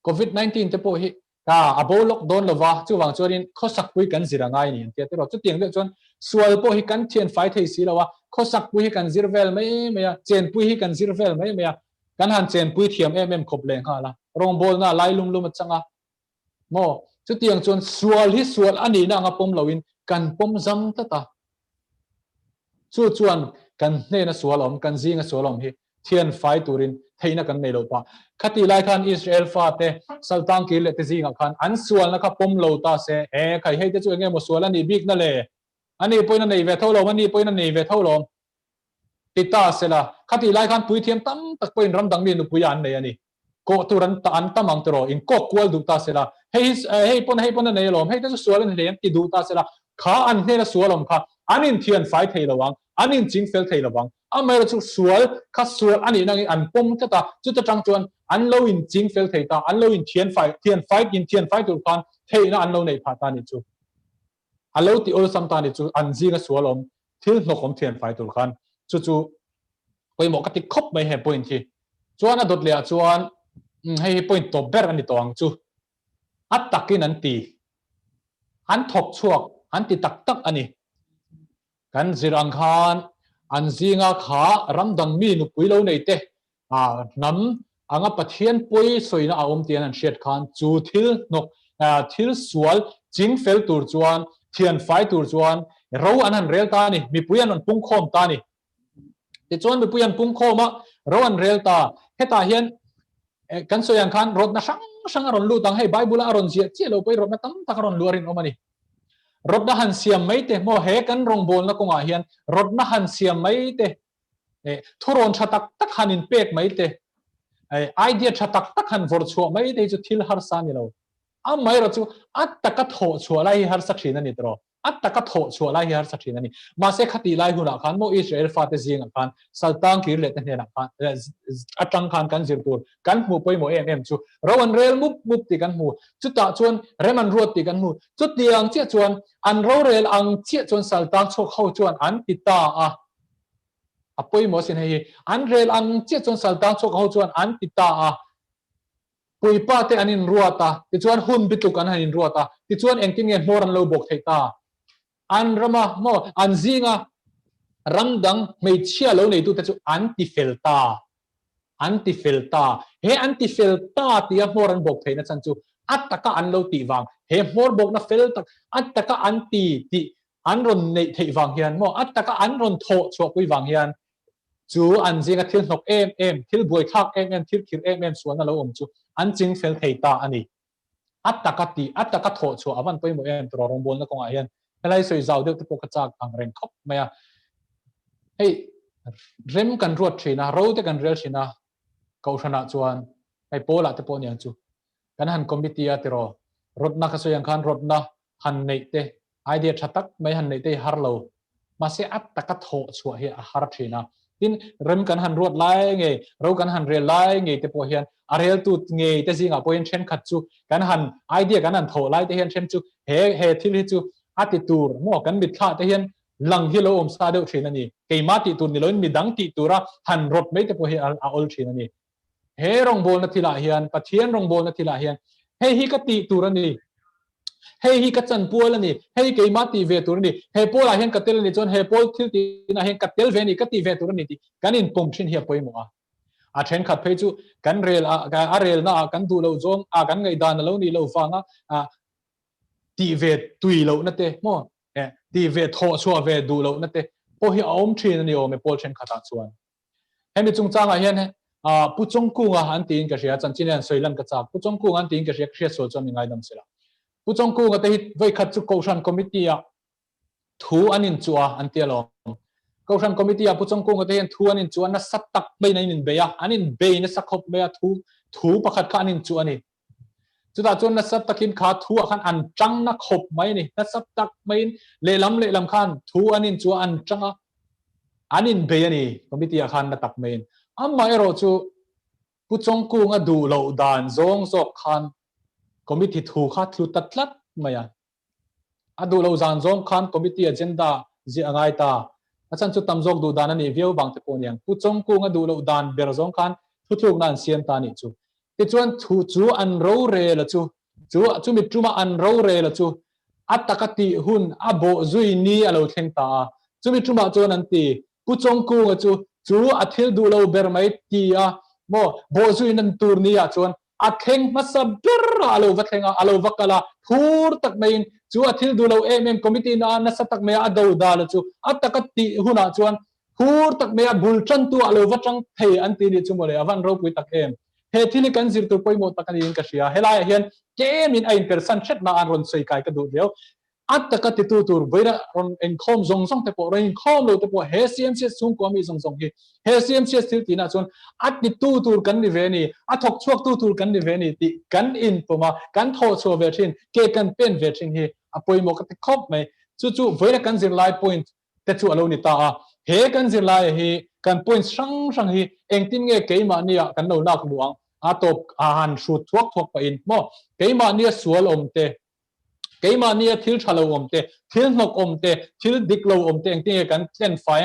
COVID-19 เตปโอฮีอาโบล็อกโดนละวะจู่วางจวนเขาสักปุ้ยกันสิระไงนี่เดี๋ยวเราจุดเตียงเดียวจนสวลโปฮีกันเทียนไฟไทยสิละวะเขาสักปุ้ยกันซิร์เวลไม่เจนปุ้ยกันซิร์เวลไม่กันหันเจนปุ้ยเทียมขบเลงค่ะละรองโบลน่ะไล่ลุ่มจังอ่ะโมจุดเตียงจนสวลอันนี้นะงับปมเราอินกันปมจำตาจวนกันเนี่ยนะสวลกันจิงสวลฮีเทียนไฟตัวรินไทยนักกันในโลกปะขัดไล่ขันอิสราเอลฟาเตสัลตังกิเลตจิงขันอันสวลนะครับปมโลตาเสใครให้จะช่วยเงี้ยมสวลอันนี้บิ๊กนั่นเลยอันนี้ปุ้ยนั่นในเวทเท่าลมอันนี้ปุ้ยนั่นในเวทเท่าลมติดตาเสละขัดไล่ขันปุ้ยเทียมตั้มตักปุ้ยรำดังนี่นุปุยอันเลยอันนี้ก็ตัวรันตันตั้มอังตรออินก็กวลดูตาเสละให้ปุ้นนั่นในลมให้จะสวลอันนี้ติดดูตาเสละขาอันนี้ละสวลลมค่ะอันนี้เทียนไฟไทยระวังอันนี้จิงเฟลไทยระวังไม่รู้จุดสวลข้าสวลอันนี้นั่งอันปมก็ตาจุดจะจังจวนอันเราอินจิงเฟลไทยตาอันเราอินเทียนไฟตัวกันเทียนอันเราในพาตานิจูอันเราที่โอลสัมตานิจูอันจิงสวลที่นกของเทียนไฟตัวกันจู่ไปหมอกติคบไม่ให้พอยน์ที่จวนอันดดเลียจวนให้พอยน์ตัวเบอร์อันนี้ตัวอังจูอัตตักกินันตีอันทบช่วงอันติตักอันนี้กันจิรังคานอันจิงขารำดังมีนุปุยเราในเตน้ำอังปะเทียนปุยสวยนะอมเตียนอันเชียดคานจูทิลนกทิลสวลจิงเฟลตูร์จวนเทียนไฟตูร์จวนเราอันนั้นเรียลตานี่มีปุยอันปุ่งโคมตานี่แต่จวนมีปุยอันปุ่งโคมะเราอันเรียลตาเฮตาเฮียนกันสวยอันคานรถนะช่างอารมณ์ลู่ตังให้ไบบุลอารมณ์เจียเราไปรถนะตั้มตักอารมณ์ลู่อรินออกมานี่รถนะหันเสียมไม่เตะโมเหกันรองโบลนะกงอาเฮียนรถนะหันเสียมไม่เตะทุรนชะตักหันินเป็กไม่เตะไอเดียชะตักหันวอร์ชัวไม่เตะจุดทิลฮาร์ซานี่เราไม่รู้จุดอัตตะกัดโหชัวไล่ฮาร์สักทีนั่นนี่ตรออัตตะกัดโหชัวไล่ฮาร์สักทีนั่นนี่มาเสกขัดไล่หุ่นขันโมอิสราเอลฟาเตซิงขันสัลตังกิเลตเนี่ยขันอัจังขันกันจิรตูร์กันหมู่ไปหมู่จุเราอันเรลมุบติกันหมู่จุดตาชวนเรมันรัวติกันหมู่จุดเดียงเจียชวนอันเราเรลอังเจียชวนสัลตังโชเข้าชวนอันติตาปุยหมอสินให้อันเรลอังเจียชวนสัลตังโชเข้าชวนอันติตาปุยป้าเตอันนินรัวตาติชวนหุ่นบิตุกันอันนินรัวตาติชวนเองกินเงินโมรันโลบกเทตาอันรำโมอันซิงรำดังไม่เชื่อเราในตัวแต่ชวนอันติเฟลตาเฮอันติเฟลตาที่โมรันบกเทนะจันจูอัตตะกะอันเราตีวังเฮโมรบกนะเฟลตาอัตตะกะอันตีอันรอนในเทวังเฮียนโมอัตตะกะอันรอนโถชัวปุยวังเฮียนจูอันจิงทิลนกทิลบวยทักทิลคิรส่วนนั่นเราจูอันจิงเฟลเทตาอันนี้อัตตะกะตีอัตตะกะโถชัวอวันปุยโมตัวรองบนนะกงอาเฮียนอะไรสวยเจ้าเด็กที่ปกติจากอังเริงคบไหมเฮ้เริ่มกันรวดชีนะเราแต่กันเรียลชีนะเขาชนะจวนไอ้โปล่าแต่โปเนี่ยจูกันหันคอมมิตี้อะติรอรถนักสวยยังขันรถนะหันในเตไอเดียชัดตักไม่หันในเตฮาร์โลมาเสียอัตตะกัดโถชัวเฮียฮาร์ชีนะทินเริ่มกันหันรวดไล่ไงเรากันหันเรียลไล่ไงแต่พอเฮียนอาเรียลตูไงแต่สิ่งอ่ะพอเฮียนเช่นขัดจูกันหันไอเดียกันหันโถไล่แต่เฮียนเช่นจูเฮที่ที่จูอัติตูร์มั่วกันบิดขาแต่เฮียนหลังที่เราอมซาเดลชีนันนี่เกี่ยมาติตูร์นี่เรามีดังติตูระหันรถไม่แต่พอเฮียนอาอลชีนันนี่เฮรองโบนทีละเฮียนปัทเทียนรองโบนทีละเฮียนเฮฮิกติตูระนี่เฮฮิกัดจันปัวละนี่เฮเกี่ยมาติเวตูระนี่เฮปัวละเฮียนกัดเตลนี่จนเฮปัวทิลตีนะเฮียนกัดเตลเวนี่กัดติเวตูระนี่ที่กันอินปุ่มชินเฮียปอยมัวอาเช่นขัดเพจูกันเรลอาเรลนะกันดูเราจงกันไงดานเรานี่เราฟังตีเวตุยเรานั่นเต้โม่ตีเวทโถชัวเวดูเรานั่นเต้พอเฮียอมชีนั่นโยไม่พอเช่นขัดส่วนให้มีจงจ้างเฮียนผู้จงกู้อันตีนก็เสียจันจีนสวยลันก็จากผู้จงกู้อันตีนก็เสียโซจมีไงดังเสียผู้จงกู้ก็ได้ไว้ขัดจุกชันคอมมิตี้ถูอันนินจัวอันเตียล câu sang committee apu trong cung cái thuan in chuan na sat tak bay na in beya anin bay na sakhop beya thu pakhat kha anin chuan ni chuta chuan na sat takin kha thu khan an chang na khop mai ni na sat tak mai le lam khan thu anin chu an changa anin beya ni committee khan na tak mai amma ero chu pu chong ku nga du lo dan zong zok khan committee thu kha thlu tatlat maya adu lo zan zong khan committee agenda ji angai ta achan chu tamjok du dan ani view bang te poniang pu chong ku nga du lo dan ber zong khan thuthuk nan siam ta ni chu ti chuan thu chu an ro re la chu mi truma an ro re la chu atakati hun abo zui ni alo thleng ta chu mi truma chuan an ti pu chong ku nga chu athil du lo ber mai ti a mo bo zui nan tur ni a chuan atheng masab ber alo vathenga alo vakala thur tak main chu athil du lo committee na satak me ado dal chu atakati huna chuan thur tak me bul chan tu alo vatang thei an ti ni chu mole avan ro pui tak em he thili kan zirtu poimo takani ka sia helai hian kem in ain person chat na an ron sei kai ka du leo atakati tu tur boira ron Inkhawm zong te po ron Inkhawm lo te po he CMCS sung ko mi zong hi he CMCS til tina chon at ni tu tur kan ni ve ni athok chuak tu tur kan ni ve ni ti kan in poma kan tho cho ve thin ke kan pen ve thin hi apoi mo ka te khop mai chu boira kan zirlai point te chu alo ni ta a he kan zirlai hi kan point sang hi engtin nge keima nia kan lo nak luang atop han shu thuak pa in mo keima nia sual omte keima nia thil thalo omte thil nok omte thil diklo omte engtin kan ten fai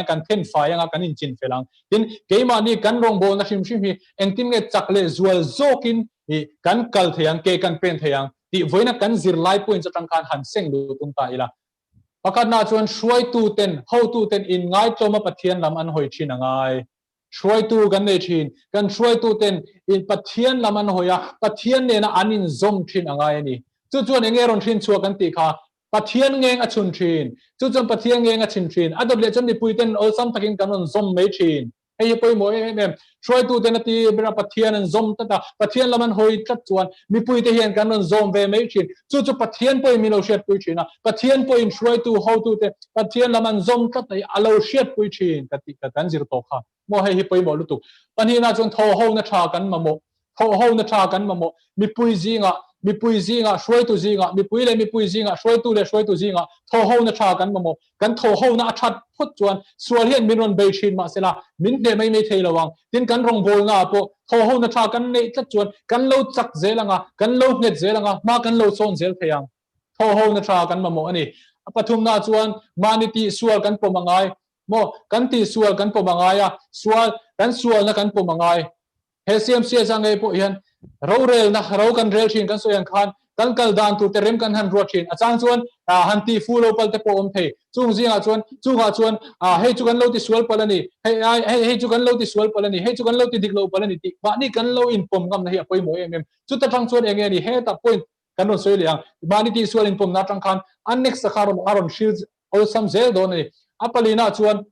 anga kan in chin felang tin keima ni kan rong bo na shim hi engtin nge chakle zual zokin hi kan kal theyang ke kan pen theyang ti voina kan zirlai point atang kan han seng lu tung ta ila pakat na chuan Hruaitu ten ho tu ten in ngai tloma pathian lam an hoi thin angai Hruaitu kan nei thin kan Hruaitu ten in pathian lam an hoya pathian ne na anin zom thin angai ani chuan enge ron thin chuak kan ti kha pathian ngeng a chun thin chuan pathian ngeng a chin thin adop le chon ni puiten ol sam takin kan ron zom mei thin hei poi mo Hruaitu ten ati bera pathian an zom tata pathian lam an hoi tlat chuan mi puite hian kan ron zom ve mei thin chu pathian poi mi lo shet pui thina pathian poi in Hruaitu ho tu te pathian lam an zom tlat ai alo shet pui thin kati ka kan zir to kha mo hei poi mo lutu pani na chon tho ho na tha kan mamo tho ho na tha kan mamo mi pui zinga Hruaitu zinga mi pui zinga Hruaitu zinga tho ho na tha kan mamo kan tho ho na athat phut chuan sual hian min ron bei thin ma sela min ne mai thei lawang tin kan rong bol na po tho ho na tha kan nei tlat chuan kan lo chak zelanga kan lo nget zelanga ma kan lo son zel theyang tho ho na tha kan mamo ani pathum na chuan maniti sual kan pomangai mo kan ti sual kan pomangai a sual na kan pomangai he CMCS angai po hian ro rel na ro kan rel thin kan soyang khan kan kal dan tu terem kan han ro thin achang chuan han ti full opal te po om thei chung chuan hei chu kan lo ti sual palani hei chu kan lo ti sual palani hei chu kan lo ti diklo palani ti ba ni kan lo in pom ngam na hi apoi mo chu ta thang chuan enge ni he ta point kan ron soi liang ba ni ti sual in pom na tang khan an next sakharom aron shields ol sam zel do ni apalina chuan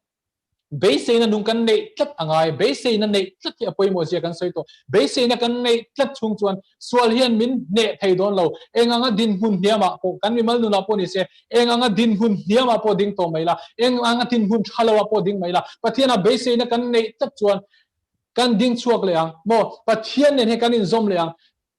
base na nung kan nei tlat angai base na nei tlat ki apoi mo sia kan soi to base na kan nei tlat chung chuan sual hian min ne thei don lo enganga din hun hiama po kan mi mal nu na po ni se enganga din hun hiama po ding to maila enganga din hun thalawa po ding maila pathiana base na kan nei tlat chuan kan ding chuak leang mo pathian ne he kan in zom leang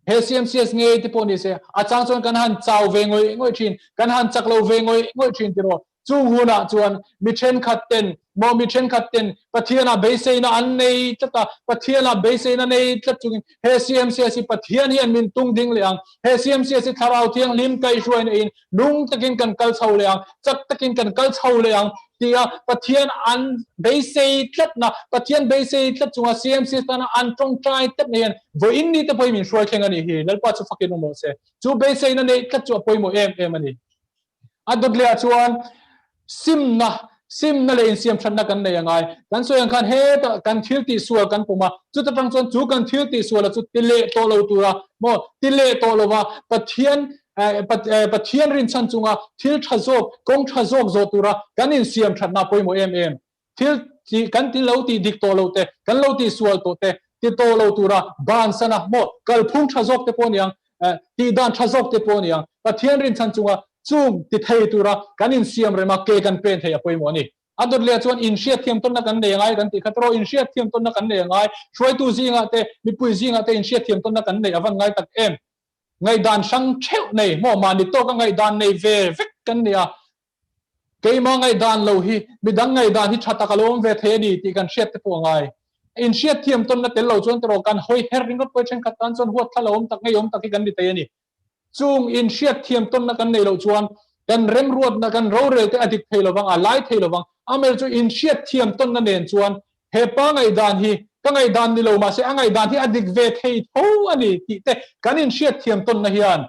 he CMCS nge te po ni se achang chuan kan han chau ve ngoi thin kan han chak lo ve ngoi thin ti ro chung huna chuan mi then khatten pathiana base na an nei tata pathiana base na nei tlat chung he CMCS pathian hian min tung ding leang he CMCS tharau thiang lim kai hruai na in lung takin kan kal chho leang chak takin kan kal chho leang tia pathian an base tlat na pathian base tlat chunga CMCS na an tong trai tat hian vo in ni te poi min hruai theng ani hi lalpa chu fakin mo se chu base na nei tlat chu poi mo em ani adot le chuan sim na le in siam thanna kan nei angai kan soyang khan he ta kan thil ti sual kan poma chu ta tang chuan chu kan thil ti sual chu tile to lo tura mo tile to lo wa pathian rin chan chunga thil thazok kong thazok zo tura kan in siam thanna poi mo thil ti kan ti lo ti dik to lo te kan lo ti sual to te ti to lo tura ban sana mo kal phung thazok te poniang ti dan thazok te poniang pathian rin chan chunga chung ti thei tura kan in siam rema ke kan pen thei apoi mo ni adot le chuan in hriat thiam ton na kan nei ngai kan ti khatro in hriat thiam ton na kan nei ngai Hruaitu zinga te mi pui zinga te in hriat thiam ton na kan nei awan ngai tak em ngai dan sang theu nei mo ma ni to ka ngai dan nei ve vek kan nia keima ngai dan lo hi midang ngai dan hi thata kalom ve the ni ti kan hriat te po ngai in hriat thiam ton na te lo chuan tro kan hoi her ring po chen khatan chuan huat thalom tak ngai om tak hi kan ni te ni chung in hriat thiam ton na kan nei lo chuan kan rem ruat na kan ro rel te adik theilo wang a lai theilo wang amel chu in hriat thiam ton na nen chuan he pa ngai dan hi ka ngai dan ni lo ma se angai dan hi adik ve thei tho ani ti te kan in hriat thiam ton na hian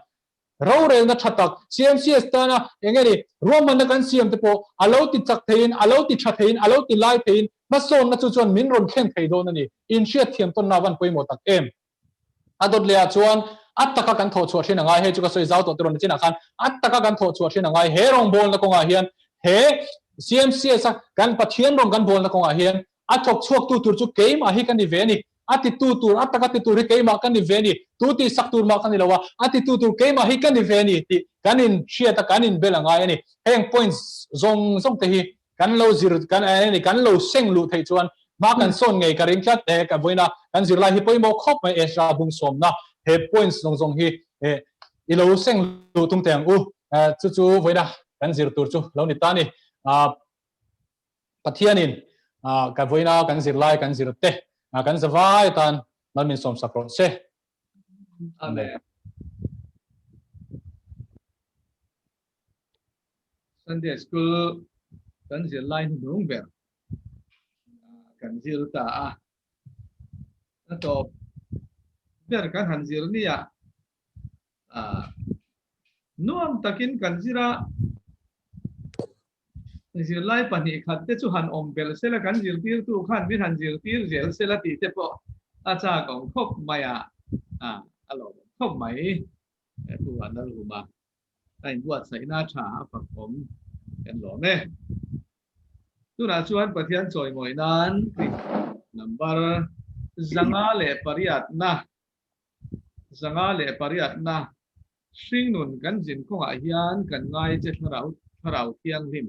ro rel na thatak CMCS ta na engeni roman na kan siam te po alo ti chak thein alo ti tha thein alo ti lai thein ma son na chu chuan min ron khen thei don ani in hriat thiam ton na wan poimo tak em adot le chuan attaka kan tho chuat hina ngai he chu ka soi zau to tron china khan attaka kan tho chuat hina ngai he rong bol na ko nga hian he CMCS kan pathian rong kan bol na ko nga hian athok chuak tu tur chu keim a hi kan ni ve ni ati tu tur attaka ti tur hi keim a kan ni ve ni tu ti sak tur ma kan ni lawa ati tu tur keim a hi kan ni ve ni ti kanin hria ta kanin bela ngai ani heng points zong te hi kan lo zir kan ani kan lo seng lu thei chuan ma kan son ngei ka ring khat te ka boina kan zirlai hi poimo khop mai Ezra bung som na he points zong hi ilo seng lu tum teng u chu voida kan zirtur chu lo ni ta ni Pathianin ka voina kan zirlai kan zirte kan zawai tan malmin som sakro se amen Sunday school kan zirlai nung ber kan zirta to ber kan han zir ni ya nuam takin kan zira zirlai pani khat te chu han om bel sela kan zirtirtu khan bin han zirtir zel sela ti te po acha kong khop maya alo khop mai tu Vanlalhuma ai buat sai na tha phak om kan lo me tu na chuan pathian choi moi nan number zanga le pariat na sing nun kan jin ko a hian kan ngai che tharau thiang him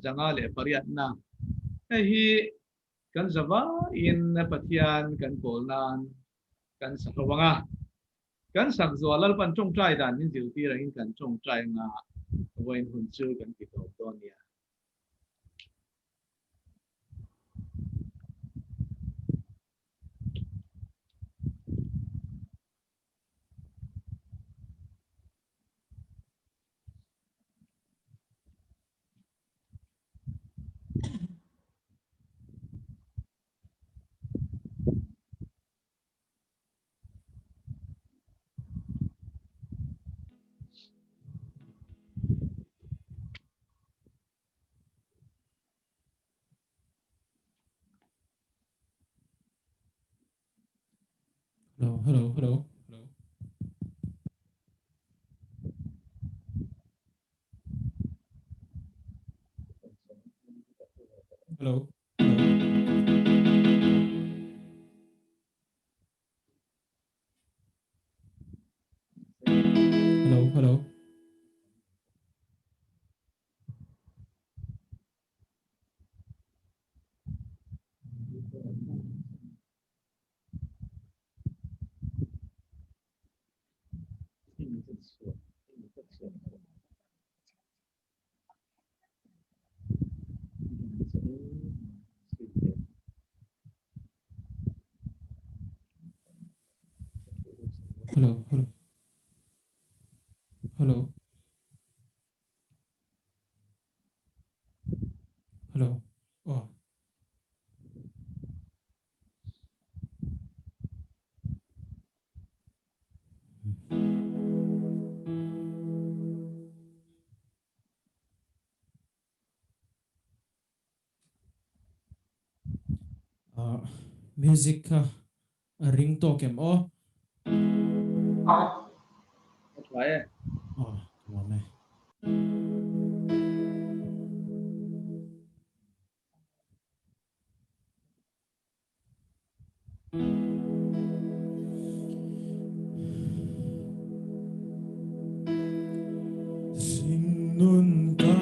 zanga le pariat na hi kan zawa in pathian kan polnan kan sakawanga kan sak zo lal pan chong trai dan in zirtir in kan chong trai nga voin hun chu kan ki to tonia Hello. Oh. Music ring to kem Right. Oh, come on, man. Sing nun kan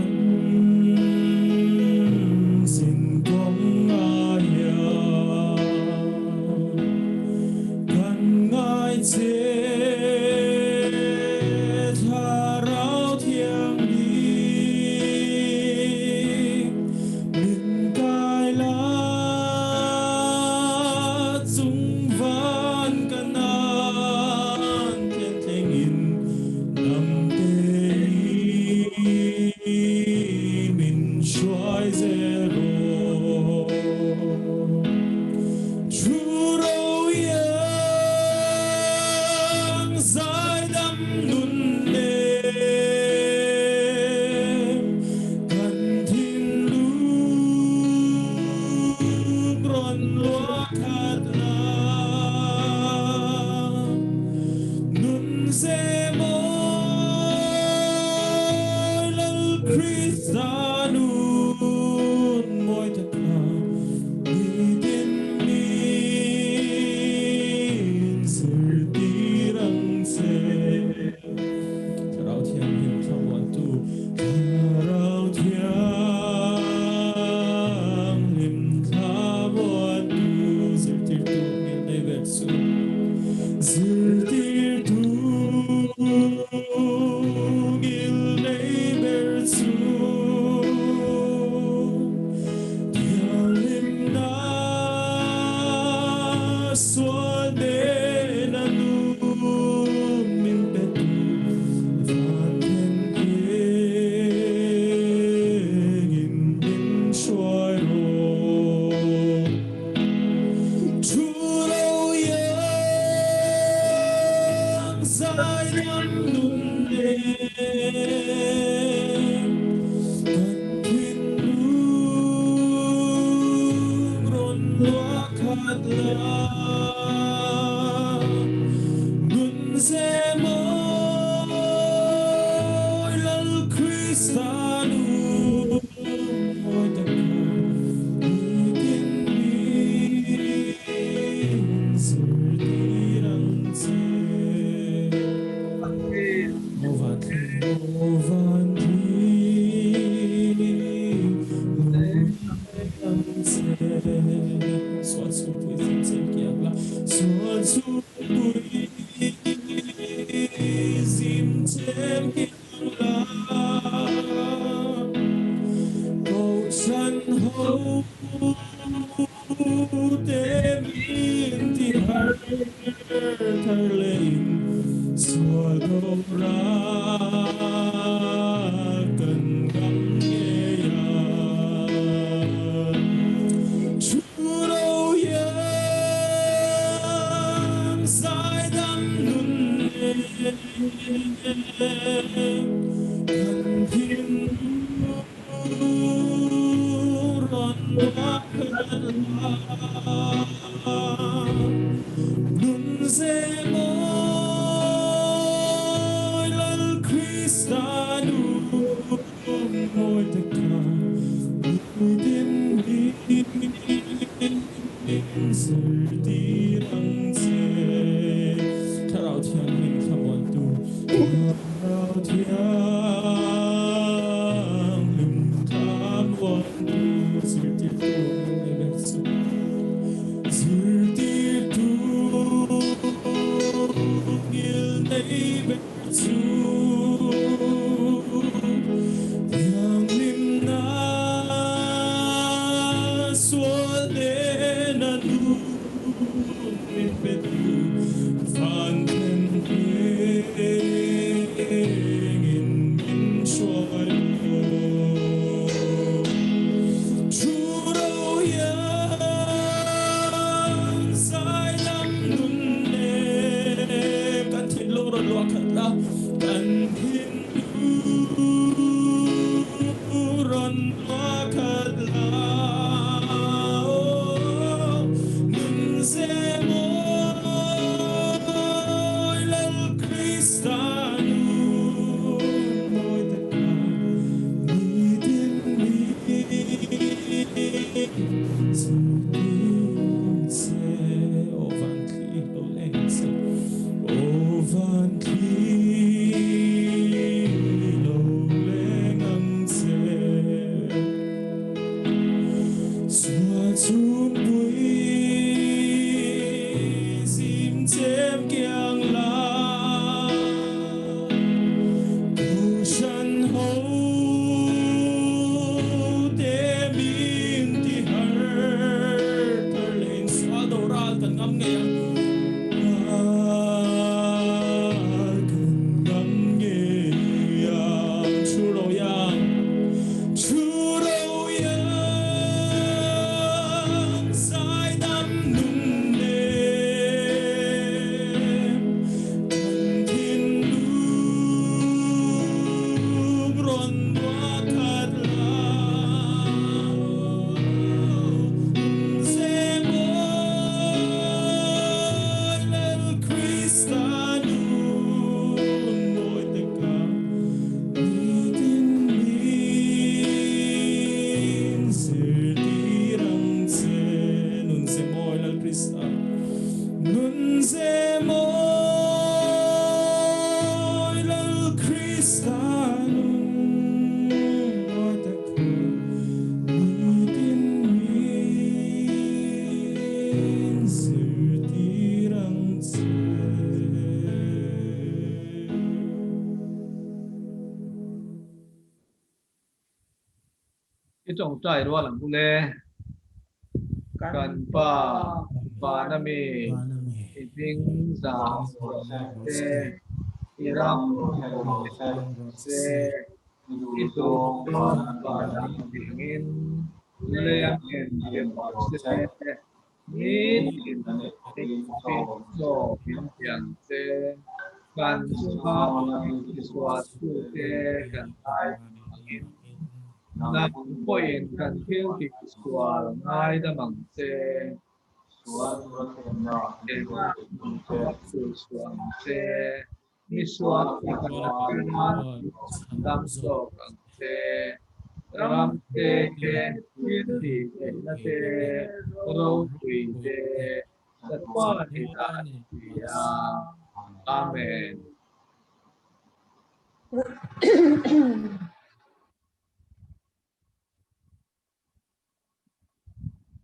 te min ti har thar lein sual do ra kan gam ye ya chu ro yang sai dam nun kan thiên ron wa nun se moi lal Christanu moi te ka din zirtirtu Tarao thiang Inkhawm tu Tarao thiang Inkhawm tu Zirtirtu Zirtirtu il nei bertu thiang lim na suole na nu min betu van ten in min shoy churo yang sai lam nun ne kan thil lo ron lo khârna kan thil ron lo khârna nun se moi lal Christanu moi te ka ni din ni se o van kli o lengse o van kli lo lengang se Xua chun bui sim chem kiang la tu shan ho te min ti har thar lein sa do ral kan ngam nge kan ngam nge yang chu ro yang sai dam nun ne kan thiên lu ron wa khat la se moi lal Christanu noi te ka ni din min zirtirtu nun se moi lal Christa nun se moi lal Christa nun moi te ka ni din min zirtirtu cái trồng trai đó là cũng lẽ cần pa pa na mi ding za te iram se itu pa na dingin le en se ni in so in yang se kan suha suatu te kan ai na point kan thil ki squal ngai da mang se suan ro them na e ma su suan se mi suan ki kana dam so kan se ram te ke tin ti na te ro pi te satwa ni ta ya amen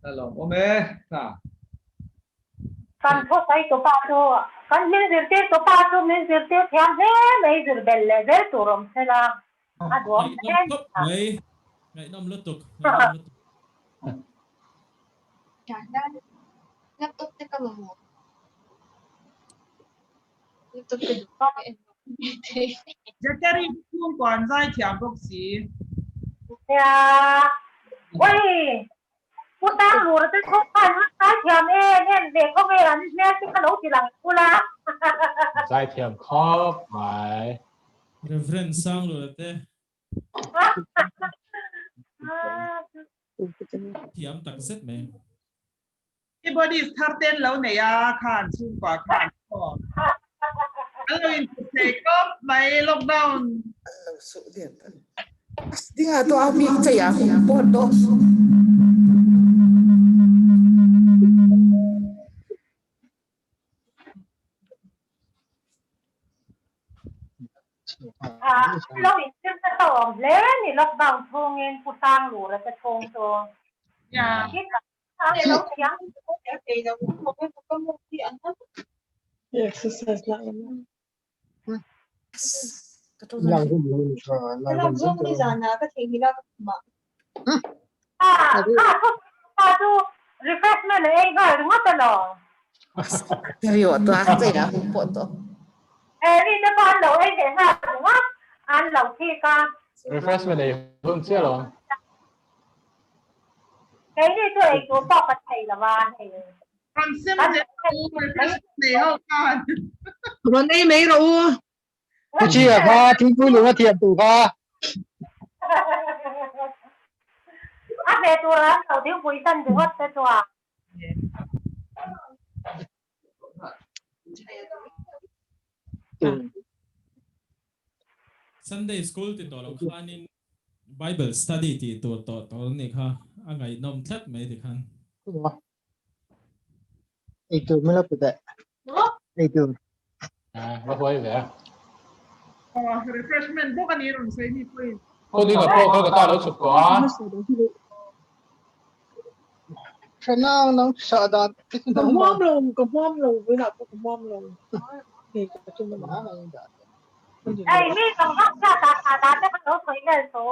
Hello, kan tho sai to pa to kan min zirte to pa to min zirte thiam le nei zir belle zel to rom sela adom chen Ngày năm lướt tục laptop te ka mo laptop keจะจะรีบพูดก่อนได้เถียงพวกสี ya oi Ṭantu te ko kan ta thiam e nen de ko ve an ne ti ka lo ti lang kula ใจเทียมครอบหมาย Reverend Sanglura te thiam tak set me ที่บอดี้ทับเต้นแล้วเนี่ยขานสูงกว่าขานก่อนแล้วอินเทก็ไม่ล็อกดาวน์ สุดเด่นดีงาตัวอาบีจะอยากปวดตัวเราอีกจะตอบเลยนี่ล็อกดาวน์ทงเงินผู้สร้างหลูแล้วจะทงตัวคิดเอาเดี๋ยวเราเสียง exercise lah tu refreshment eh ga rumah tu lo Rio tu aja ya foto ni depan lo eh dengar rumah an lo thi ka refreshment này hơn chưa rồi cái này tôi ấy tôi bỏ bật thầy là ba thầy ทำเส้นเจ็ดตัวไม่เสียกัน วันนี้ไม่รู้ 不去啊，他听不懂啊，听不懂啊。啊，别多了，头条背身就屈得多。Sunday school ti to lo khanin Bible study ti to ni kha angai nom thlat mai ti khan Itu malah betul. Itu. Nó quay về refreshment พวกอันนี้เราใช้มีคุย cô đi gặp cô có ta đâu chụp quá Senang nang sadat. Kemam lo, bila kemam lo. Ni cuma mana yang dah. Ni kalau tak ada kalau saya dah so.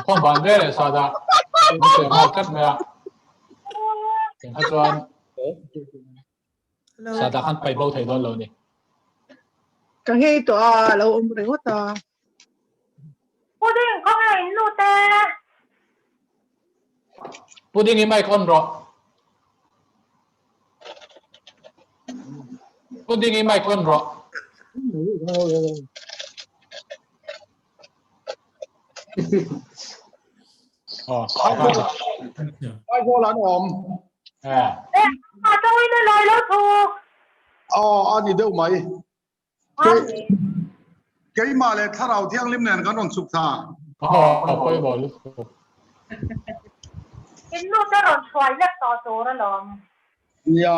không bàn về là sao đó nó sẽ học cách mẹ anh John sao đó anh phải bao thầy đó lâu nè Cái này tu Lalsanglura. Pudding không ai nút te. pudding ini mai con rồi pudding ini mai con rồi ai vô lan om Tôi nó lời nó thuộc. Anh đi đâu mày cái mà lại thà nào thiang lim nền cái non sụp thà quay bỏ lúc Cái nút đó rồi xoay rất to số đó rồi. ya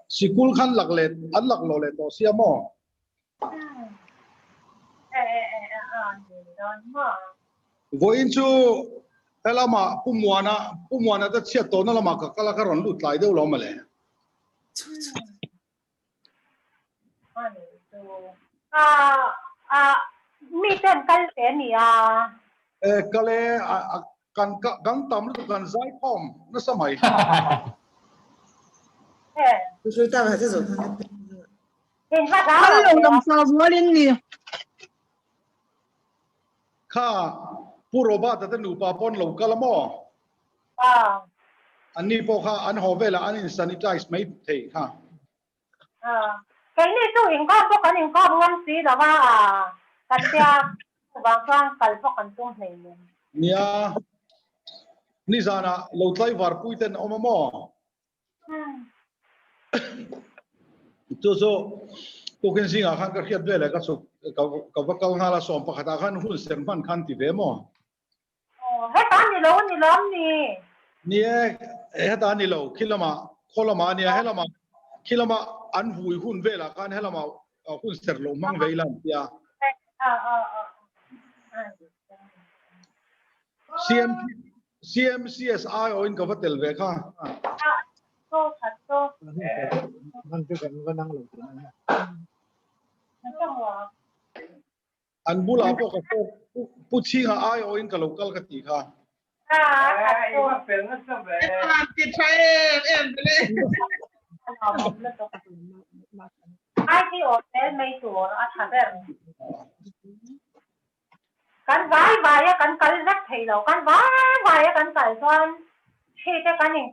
school khan lak le an lak lo le to sia mo go into elama pumwana ta chia to na lama ka kala ka ron lut lai deu lo ma le mi tên cái tên gì kale kan gang tam lu kan zai khom na samai Chúng ta phải rồi. Hình phát đó Hello, làm sao vừa lên nè. kha puro ba ta nu pa pon lo kala mo ani po kha an ho vela an sanitize mai thei kha cái này tôi Inkhâwm có cái Inkhâwm ngâm xí là ba cái tia vàng vàng cái phóc cái tung này nia ni zana lo tlai var puiten omamo so ko ken singa khan ka khiat vela ka so ka vakal hala som pa khata khan hun sem fan khan ti ve mo hết ta ni lo ni nia heta ni lo khilama kholama nia helama khilama an hui hun vela khan helama hun ser lo mang veilan tia CMCS ai oin ka vatel ve kha Nanti kan nang lo. an bula po ka pu chinga ai oin ka local ka ti kha Cái trai em đấy. Ai thì ở đây mấy tuổi nó thằng em. Cái vài vài cái rất thầy đâu, cái vài vài cái cải xoan, khi cái nhìn